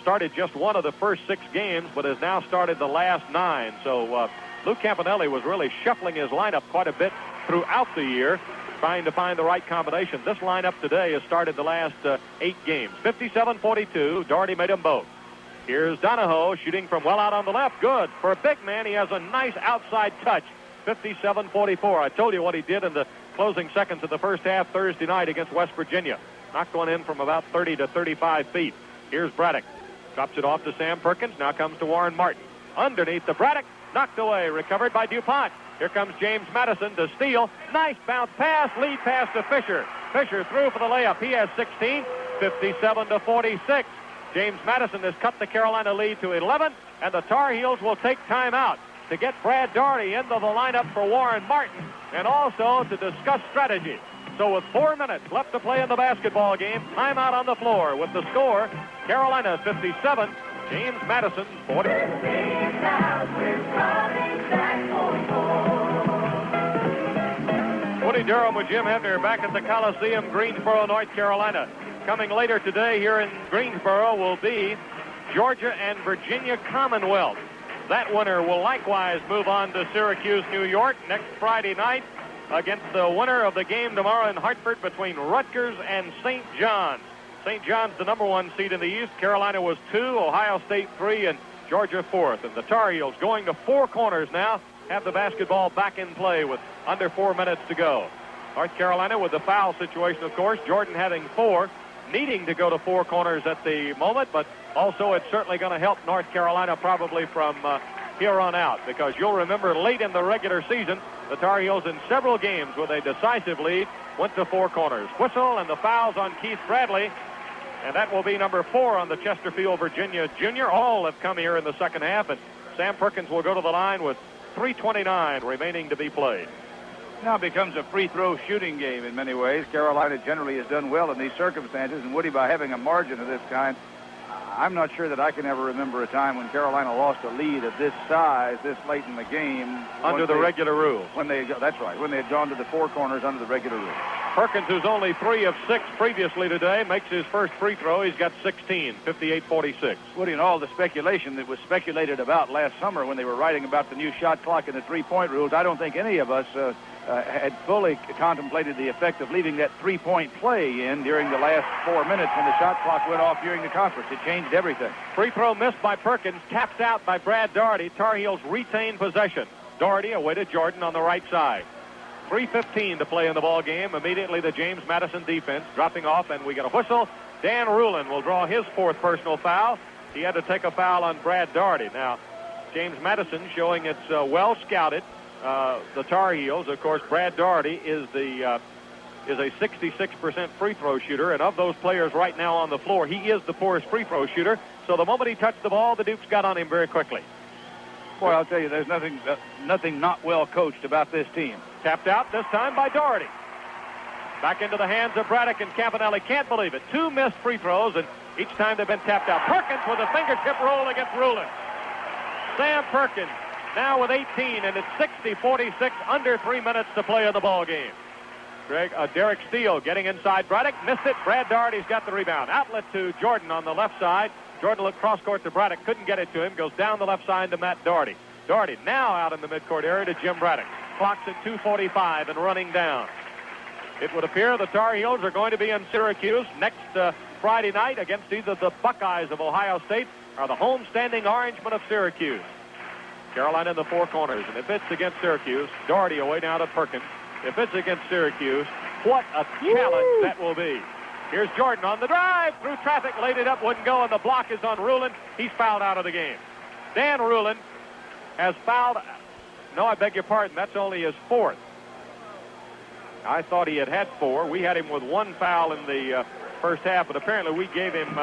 C: started just one of the first 6 games, but has now started the last 9. So Lou Campanelli was really shuffling his lineup quite a bit throughout the year, trying to find the right combination. This lineup today has started the last 8 games. 57-42. Doherty made them both. Here's Donahoe shooting from well out on the left. Good. For a big man, he has a nice outside touch. 57-44. I told you what he did in the closing seconds of the first half Thursday night against West Virginia. Knocked one in from about 30 to 35 feet. Here's Braddock. Drops it off to Sam Perkins. Now comes to Warren Martin. Underneath the Braddock. Knocked away. Recovered by DuPont. Here comes James Madison to steal. Nice bounce pass. Lead pass to Fisher. Fisher through for the layup. He has 16. 57-46. James Madison has cut the Carolina lead to 11, and the Tar Heels will take timeout to get Brad Doherty into the lineup for Warren Martin, and also to discuss strategy. So with 4 minutes left to play in the basketball game, timeout on the floor with the score, Carolina 57, James Madison 40. Woody Durham with Jim Hebner back at the Coliseum, Greensboro, North Carolina. Coming later today here in Greensboro will be Georgia and Virginia Commonwealth. That winner will likewise move on to Syracuse, New York next Friday night against the winner of the game tomorrow in Hartford between Rutgers and St. John's. St. John's the number 1 seed in the East. Carolina was 2, Ohio State 3, and Georgia 4th. And the Tar Heels going to 4 corners now have the basketball back in play with under 4 minutes to go. North Carolina with the foul situation, of course. Jordan having 4, needing to go to 4 corners at the moment, but also it's certainly going to help North Carolina probably from here on out, because you'll remember late in the regular season, the Tar Heels in several games with a decisive lead went to 4 corners. Whistle, and the foul's on Keith Bradley, and that will be number 4 on the Chesterfield, Virginia junior. All have come here in the second half, and Sam Perkins will go to the line with 3:29 remaining to be played.
D: Now becomes a free throw shooting game in many ways. Carolina generally has done well in these circumstances, and Woody, by having a margin of this kind, I'm not sure that I can ever remember a time when Carolina lost a lead of this size this late in the game.
C: Under the regular rules.
D: That's right, when they had gone to the 4 corners under the regular rules.
C: Perkins, who's only 3 of 6 previously today, makes his first free throw. He's got 16, 58-46.
D: Woody, and all the speculation that was speculated about last summer when they were writing about the new shot clock and the 3-point rules, I don't think any of us had fully contemplated the effect of leaving that 3-point play in during the last 4 minutes when the shot clock went off during the conference. It changed everything.
C: Free throw missed by Perkins, tapped out by Brad Doherty. Tar Heels retain possession. Doherty away to Jordan on the right side. 3:15 to play in the ball game. Immediately the James Madison defense dropping off, and we get a whistle. Dan Rulin will draw his 4th personal foul. He had to take a foul on Brad Doherty. Now, James Madison showing it's well scouted. The Tar Heels, of course, Brad Doherty is a 66% free throw shooter, and of those players right now on the floor, he is the poorest free throw shooter. So the moment he touched the ball, the Dukes got on him very quickly.
D: Boy, I'll tell you, there's nothing not well coached about this team.
C: Tapped out this time by Doherty. Back into the hands of Braddock, and Campanelli can't believe it. 2 missed free throws, and each time they've been tapped out. Perkins with a fingertip roll against Rulin. Sam Perkins now with 18, and it's 60-46, under 3 minutes to play in the ball game. Derek Steele getting inside Braddock, missed it. Brad Doherty's got the rebound. Outlet to Jordan on the left side. Jordan looked cross-court to Braddock, couldn't get it to him, goes down the left side to Matt Doherty. Doherty now out in the midcourt area to Jim Braddock. Clock's at 2:45 and running down. It would appear the Tar Heels are going to be in Syracuse next Friday night against either the Buckeyes of Ohio State or the homestanding Orangemen of Syracuse. Carolina in the four corners, and if it's against Syracuse, Doherty away now to Perkins. If it's against Syracuse, what a challenge that will be. Here's Jordan on the drive, through traffic, laid it up, wouldn't go, and the block is on Rulin. He's fouled out of the game. Dan Rulin has fouled. No, I beg your pardon, that's only his 4th. I thought he had 4. We had him with 1 foul in the first half, but apparently we gave him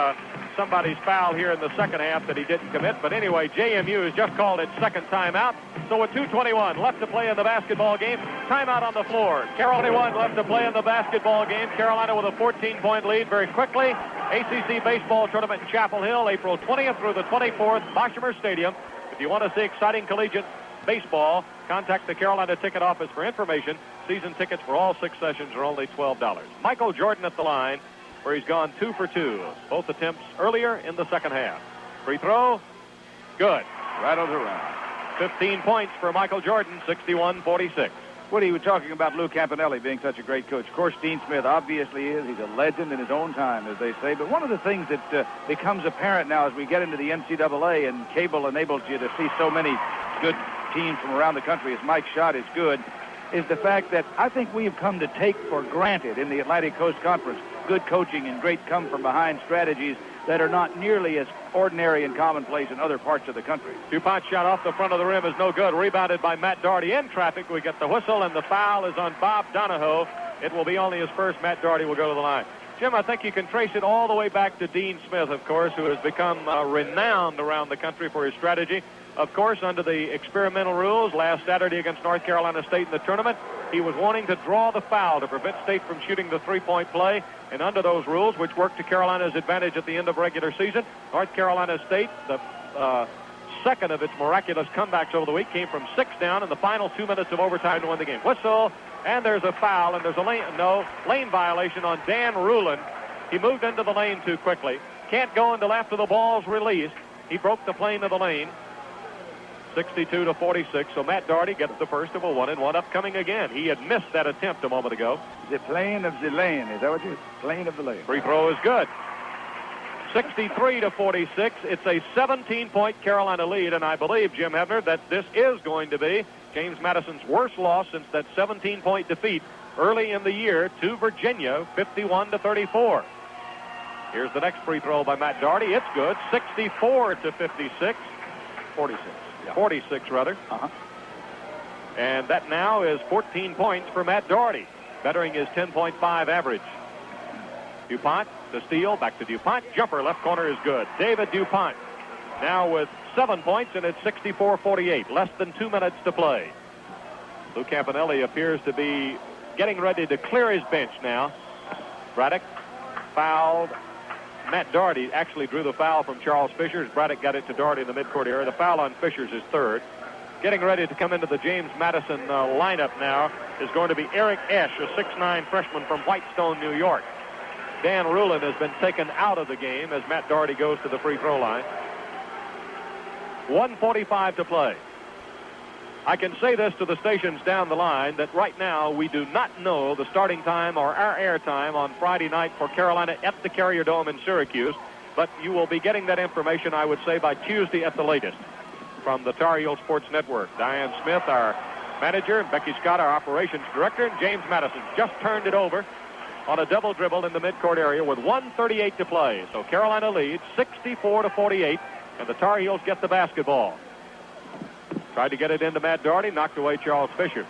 C: somebody's foul here in the second half that he didn't commit. But anyway, JMU has just called its second timeout. So with 2:21 left to play in the basketball game, timeout on the floor. Carolina 21 left to play in the basketball game. Carolina with a 14-point lead very quickly. ACC baseball tournament in Chapel Hill, April 20th through the 24th, Boshemer Stadium. If you want to see exciting collegiate baseball, contact the Carolina ticket office for information. Season tickets for all 6 sessions are only $12. Michael Jordan at the line, where he's gone 2 for 2. Both attempts earlier in the second half. Free throw, good.
D: Rattled around.
C: 15 points for Michael Jordan, 61-46.
D: Woody was talking about Lou Campanelli being such a great coach. Of course, Dean Smith obviously is. He's a legend in his own time, as they say. But one of the things that becomes apparent now as we get into the NCAA, and cable enables you to see so many good teams from around the country, as Mike's shot is good, is the fact that I think we have come to take for granted in the Atlantic Coast Conference good coaching and great come-from-behind strategies that are not nearly as ordinary and commonplace in other parts of the country.
C: DuPont shot off the front of the rim is no good. Rebounded by Matt Doherty in traffic. We get the whistle, and the foul is on Bob Donahoe. It will be only his first. Matt Doherty will go to the line. Jim, I think you can trace it all the way back to Dean Smith, of course, who has become renowned around the country for his strategy. Of course, under the experimental rules last Saturday against North Carolina State in the tournament, he was wanting to draw the foul to prevent State from shooting the three-point play. And under those rules, which worked to Carolina's advantage at the end of regular season, North Carolina State, the second of its miraculous comebacks over the week, came from 6 down in the final 2 minutes of overtime to win the game. Whistle, and there's a foul, and there's a lane violation on Dan Rulin. He moved into the lane too quickly. Can't go until after the ball's released. He broke the plane of the lane. 62-46, so Matt Doherty gets the first of a 1-and-1 upcoming again. He had missed that attempt a moment ago.
D: The plane of the lane, is that what you plane of the lane?
C: Free throw is good. 63-46. It's a 17-point Carolina lead, and I believe, Jim Hebner, that this is going to be James Madison's worst loss since that 17-point defeat early in the year to Virginia, 51-34. Here's the next free throw by Matt Doherty. It's good. 64-56.
D: 46. Yeah.
C: 46, rather. And that now is 14 points for Matt Doherty, bettering his 10.5 average. DuPont to Steele, back to DuPont. Jumper, left corner is good. David DuPont now with 7 points, and it's 64-48. Less than 2 minutes to play. Lou Campanelli appears to be getting ready to clear his bench now. Braddock fouled. Matt Doherty actually drew the foul from Charles Fisher as Braddock got it to Doherty in the midcourt area. The foul on Fisher's is third. Getting ready to come into the James Madison lineup now is going to be Eric Esch, a 6'9" freshman from Whitestone, New York. Dan Rulin has been taken out of the game as Matt Doherty goes to the free throw line. 1:45 to play. I can say this to the stations down the line, that right now we do not know the starting time or our air time on Friday night for Carolina at the Carrier Dome in Syracuse, but you will be getting that information, I would say, by Tuesday at the latest from the Tar Heel Sports Network. Diane Smith, our manager, and Becky Scott, our operations director, and James Madison just turned it over on a double dribble in the midcourt area with 1:38 to play. So Carolina leads 64-48, and the Tar Heels get the basketball. Tried to get it into Matt Doherty, knocked away Charles Fisher.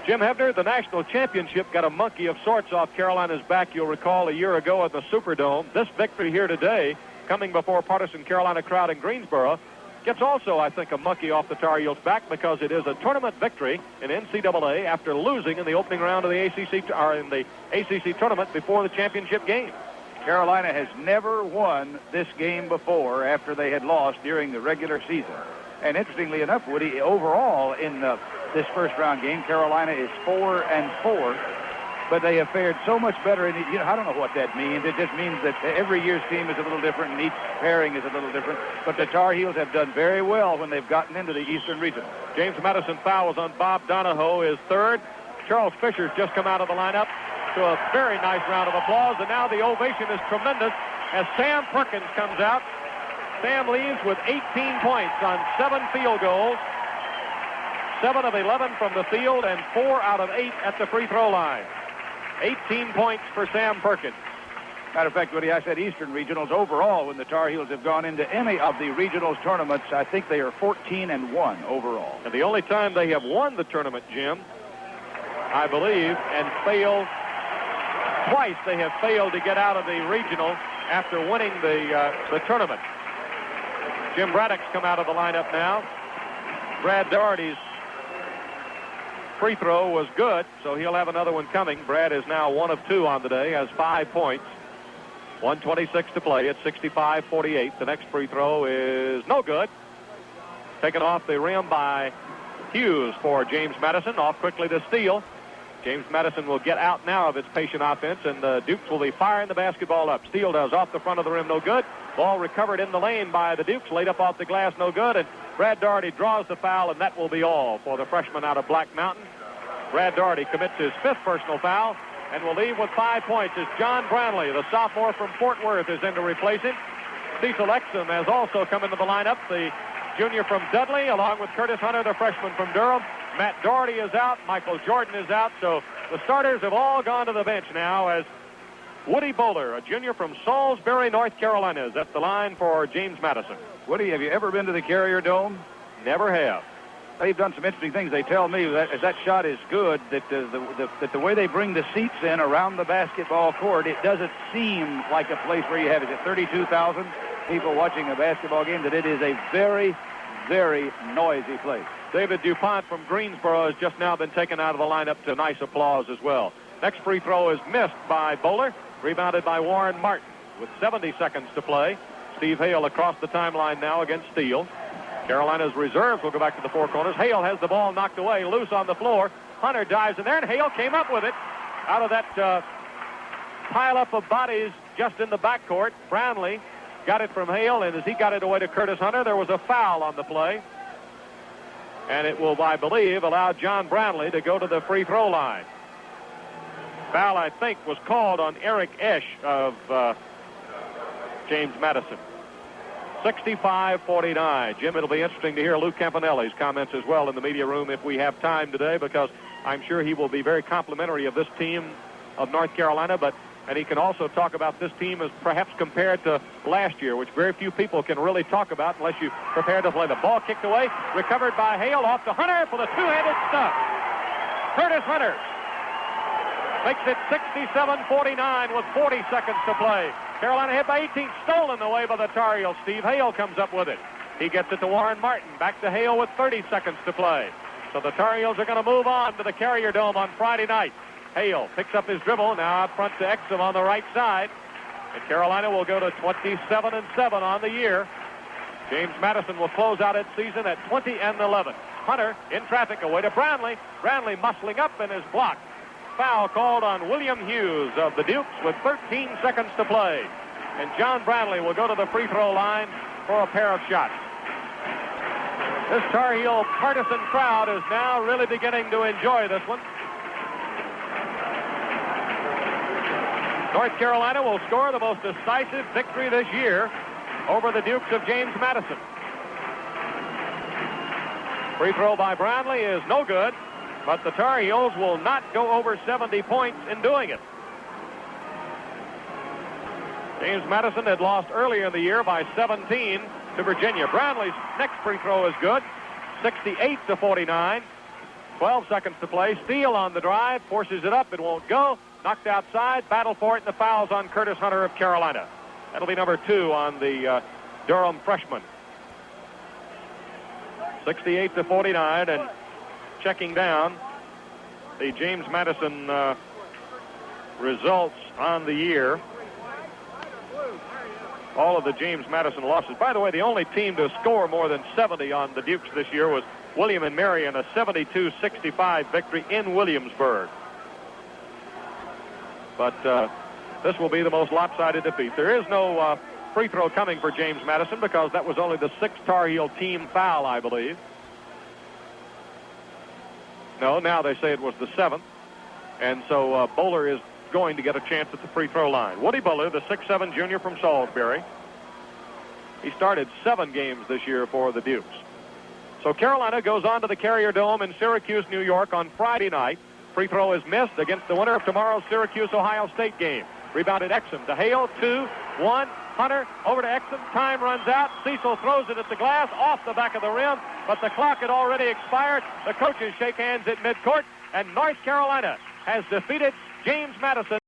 C: Jim Hebner, the national championship got a monkey of sorts off Carolina's back, you'll recall, a year ago at the Superdome. This victory here today coming before a partisan Carolina crowd in Greensboro, gets also, I think, a monkey off the Tar Heels' back because it is a tournament victory in NCAA after losing in the opening round of the ACC tournament before the championship game.
D: Carolina has never won this game before after they had lost during the regular season. And interestingly enough, Woody, overall in this first round game, Carolina is 4-4, but they have fared so much better. And I don't know what that means. It just means that every year's team is a little different and each pairing is a little different. But the Tar Heels have done very well when they've gotten into the Eastern Regional.
C: James Madison foul was on Bob Donahoe, his third. Charles Fisher's just come out of the lineup to a very nice round of applause. And now the ovation is tremendous as Sam Perkins comes out. Sam leaves with 18 points on 7 field goals, 7 of 11 from the field, and 4 out of 8 at the free throw line. 18 points for Sam Perkins.
D: Matter of fact, Woody, I said Eastern Regionals overall. When the Tar Heels have gone into any of the regionals tournaments, I think they are 14-1 overall.
C: And the only time they have won the tournament, Jim, I believe, and failed twice, they have failed to get out of the regional after winning the tournament. Jim Braddock's come out of the lineup now. Brad Doherty's free throw was good, so he'll have another one coming. Brad is now 1 of 2 on the day, has 5 points. 1:26 to play at 65-48. The next free throw is no good. Taken off the rim by Hughes for James Madison. Off quickly to Steele. James Madison will get out now of its patient offense, and the Dukes will be firing the basketball up. Steele does off the front of the rim, no good. Ball recovered in the lane by the Dukes, laid up off the glass, no good. And Brad Doherty draws the foul, and that will be all for the freshman out of Black Mountain. Brad Doherty commits his 5th personal foul and will leave with 5 points as John Branley, the sophomore from Fort Worth, is in to replace him. Cecil Exum has also come into the lineup, the junior from Dudley, along with Curtis Hunter, the freshman from Durham. Matt Doherty is out. Michael Jordan is out. So the starters have all gone to the bench now as Woody Bowler, a junior from Salisbury, North Carolina, is at the line for James Madison.
D: Woody, have you ever been to the Carrier Dome?
C: Never have.
D: They've done some interesting things. They tell me that as that shot is good, that the way they bring the seats in around the basketball court, it doesn't seem like a place where you have, is it 32,000 people watching a basketball game, that it is a very, very noisy place.
C: David DuPont from Greensboro has just now been taken out of the lineup to nice applause as well. Next free throw is missed by Bowler, rebounded by Warren Martin with 70 seconds to play. Steve Hale across the timeline now against Steele. Carolina's reserves will go back to the four corners. Hale has the ball knocked away, loose on the floor. Hunter dives in there, and Hale came up with it out of that pile-up of bodies just in the backcourt. Brownlee got it from Hale, and as he got it away to Curtis Hunter, there was a foul on the play. And it will, I believe, allow John Brownlee to go to the free throw line. Foul, I think, was called on Eric Esch of James Madison. 65-49. Jim, it'll be interesting to hear Lou Campanelli's comments as well in the media room if we have time today, because I'm sure he will be very complimentary of this team of North Carolina, and he can also talk about this team as perhaps compared to last year, which very few people can really talk about unless you're prepared to play. The ball kicked away, recovered by Hale, off to Hunter for the two-handed stuff. Curtis Hunter makes it 67-49 with 40 seconds to play. Carolina hit by 18, stolen away by the Tar Heels. Steve Hale comes up with it. He gets it to Warren Martin. Back to Hale with 30 seconds to play. So the Tar Heels are going to move on to the Carrier Dome on Friday night. Hale picks up his dribble, now out front to Exum on the right side. And Carolina will go to 27-7 on the year. James Madison will close out its season at 20-11. Hunter in traffic away to Brownlee. Brownlee muscling up and is blocked. Foul called on William Hughes of the Dukes with 13 seconds to play. And John Brownlee will go to the free throw line for a pair of shots. This Tar Heel partisan crowd is now really beginning to enjoy this one. North Carolina will score the most decisive victory this year over the Dukes of James Madison. Free throw by Brownlee is no good, but the Tar Heels will not go over 70 points in doing it. James Madison had lost earlier in the year by 17 to Virginia. Brownlee's next free throw is good, 68-49. 12 seconds to play. Steele on the drive, forces it up, it won't go. Knocked outside, battle for it, and the foul's on Curtis Hunter of Carolina. That'll be number 2 on the Durham freshman. 68-49, and checking down the James Madison results on the year. All of the James Madison losses. By the way, the only team to score more than 70 on the Dukes this year was William and Mary in a 72-65 victory in Williamsburg. But this will be the most lopsided defeat. There is no free throw coming for James Madison because that was only the 6th Tar Heel team foul, I believe. No, now they say it was the 7th. And so Bowler is going to get a chance at the free throw line. Woody Bowler, the 6'7 junior from Salisbury. He started 7 games this year for the Dukes. So Carolina goes on to the Carrier Dome in Syracuse, New York on Friday night. Free throw is missed against the winner of tomorrow's Syracuse-Ohio State game. Rebounded Exum to Hale, 2, 1. Hunter over to Exum. Time runs out. Cecil throws it at the glass off the back of the rim, but the clock had already expired. The coaches shake hands at midcourt, and North Carolina has defeated James Madison.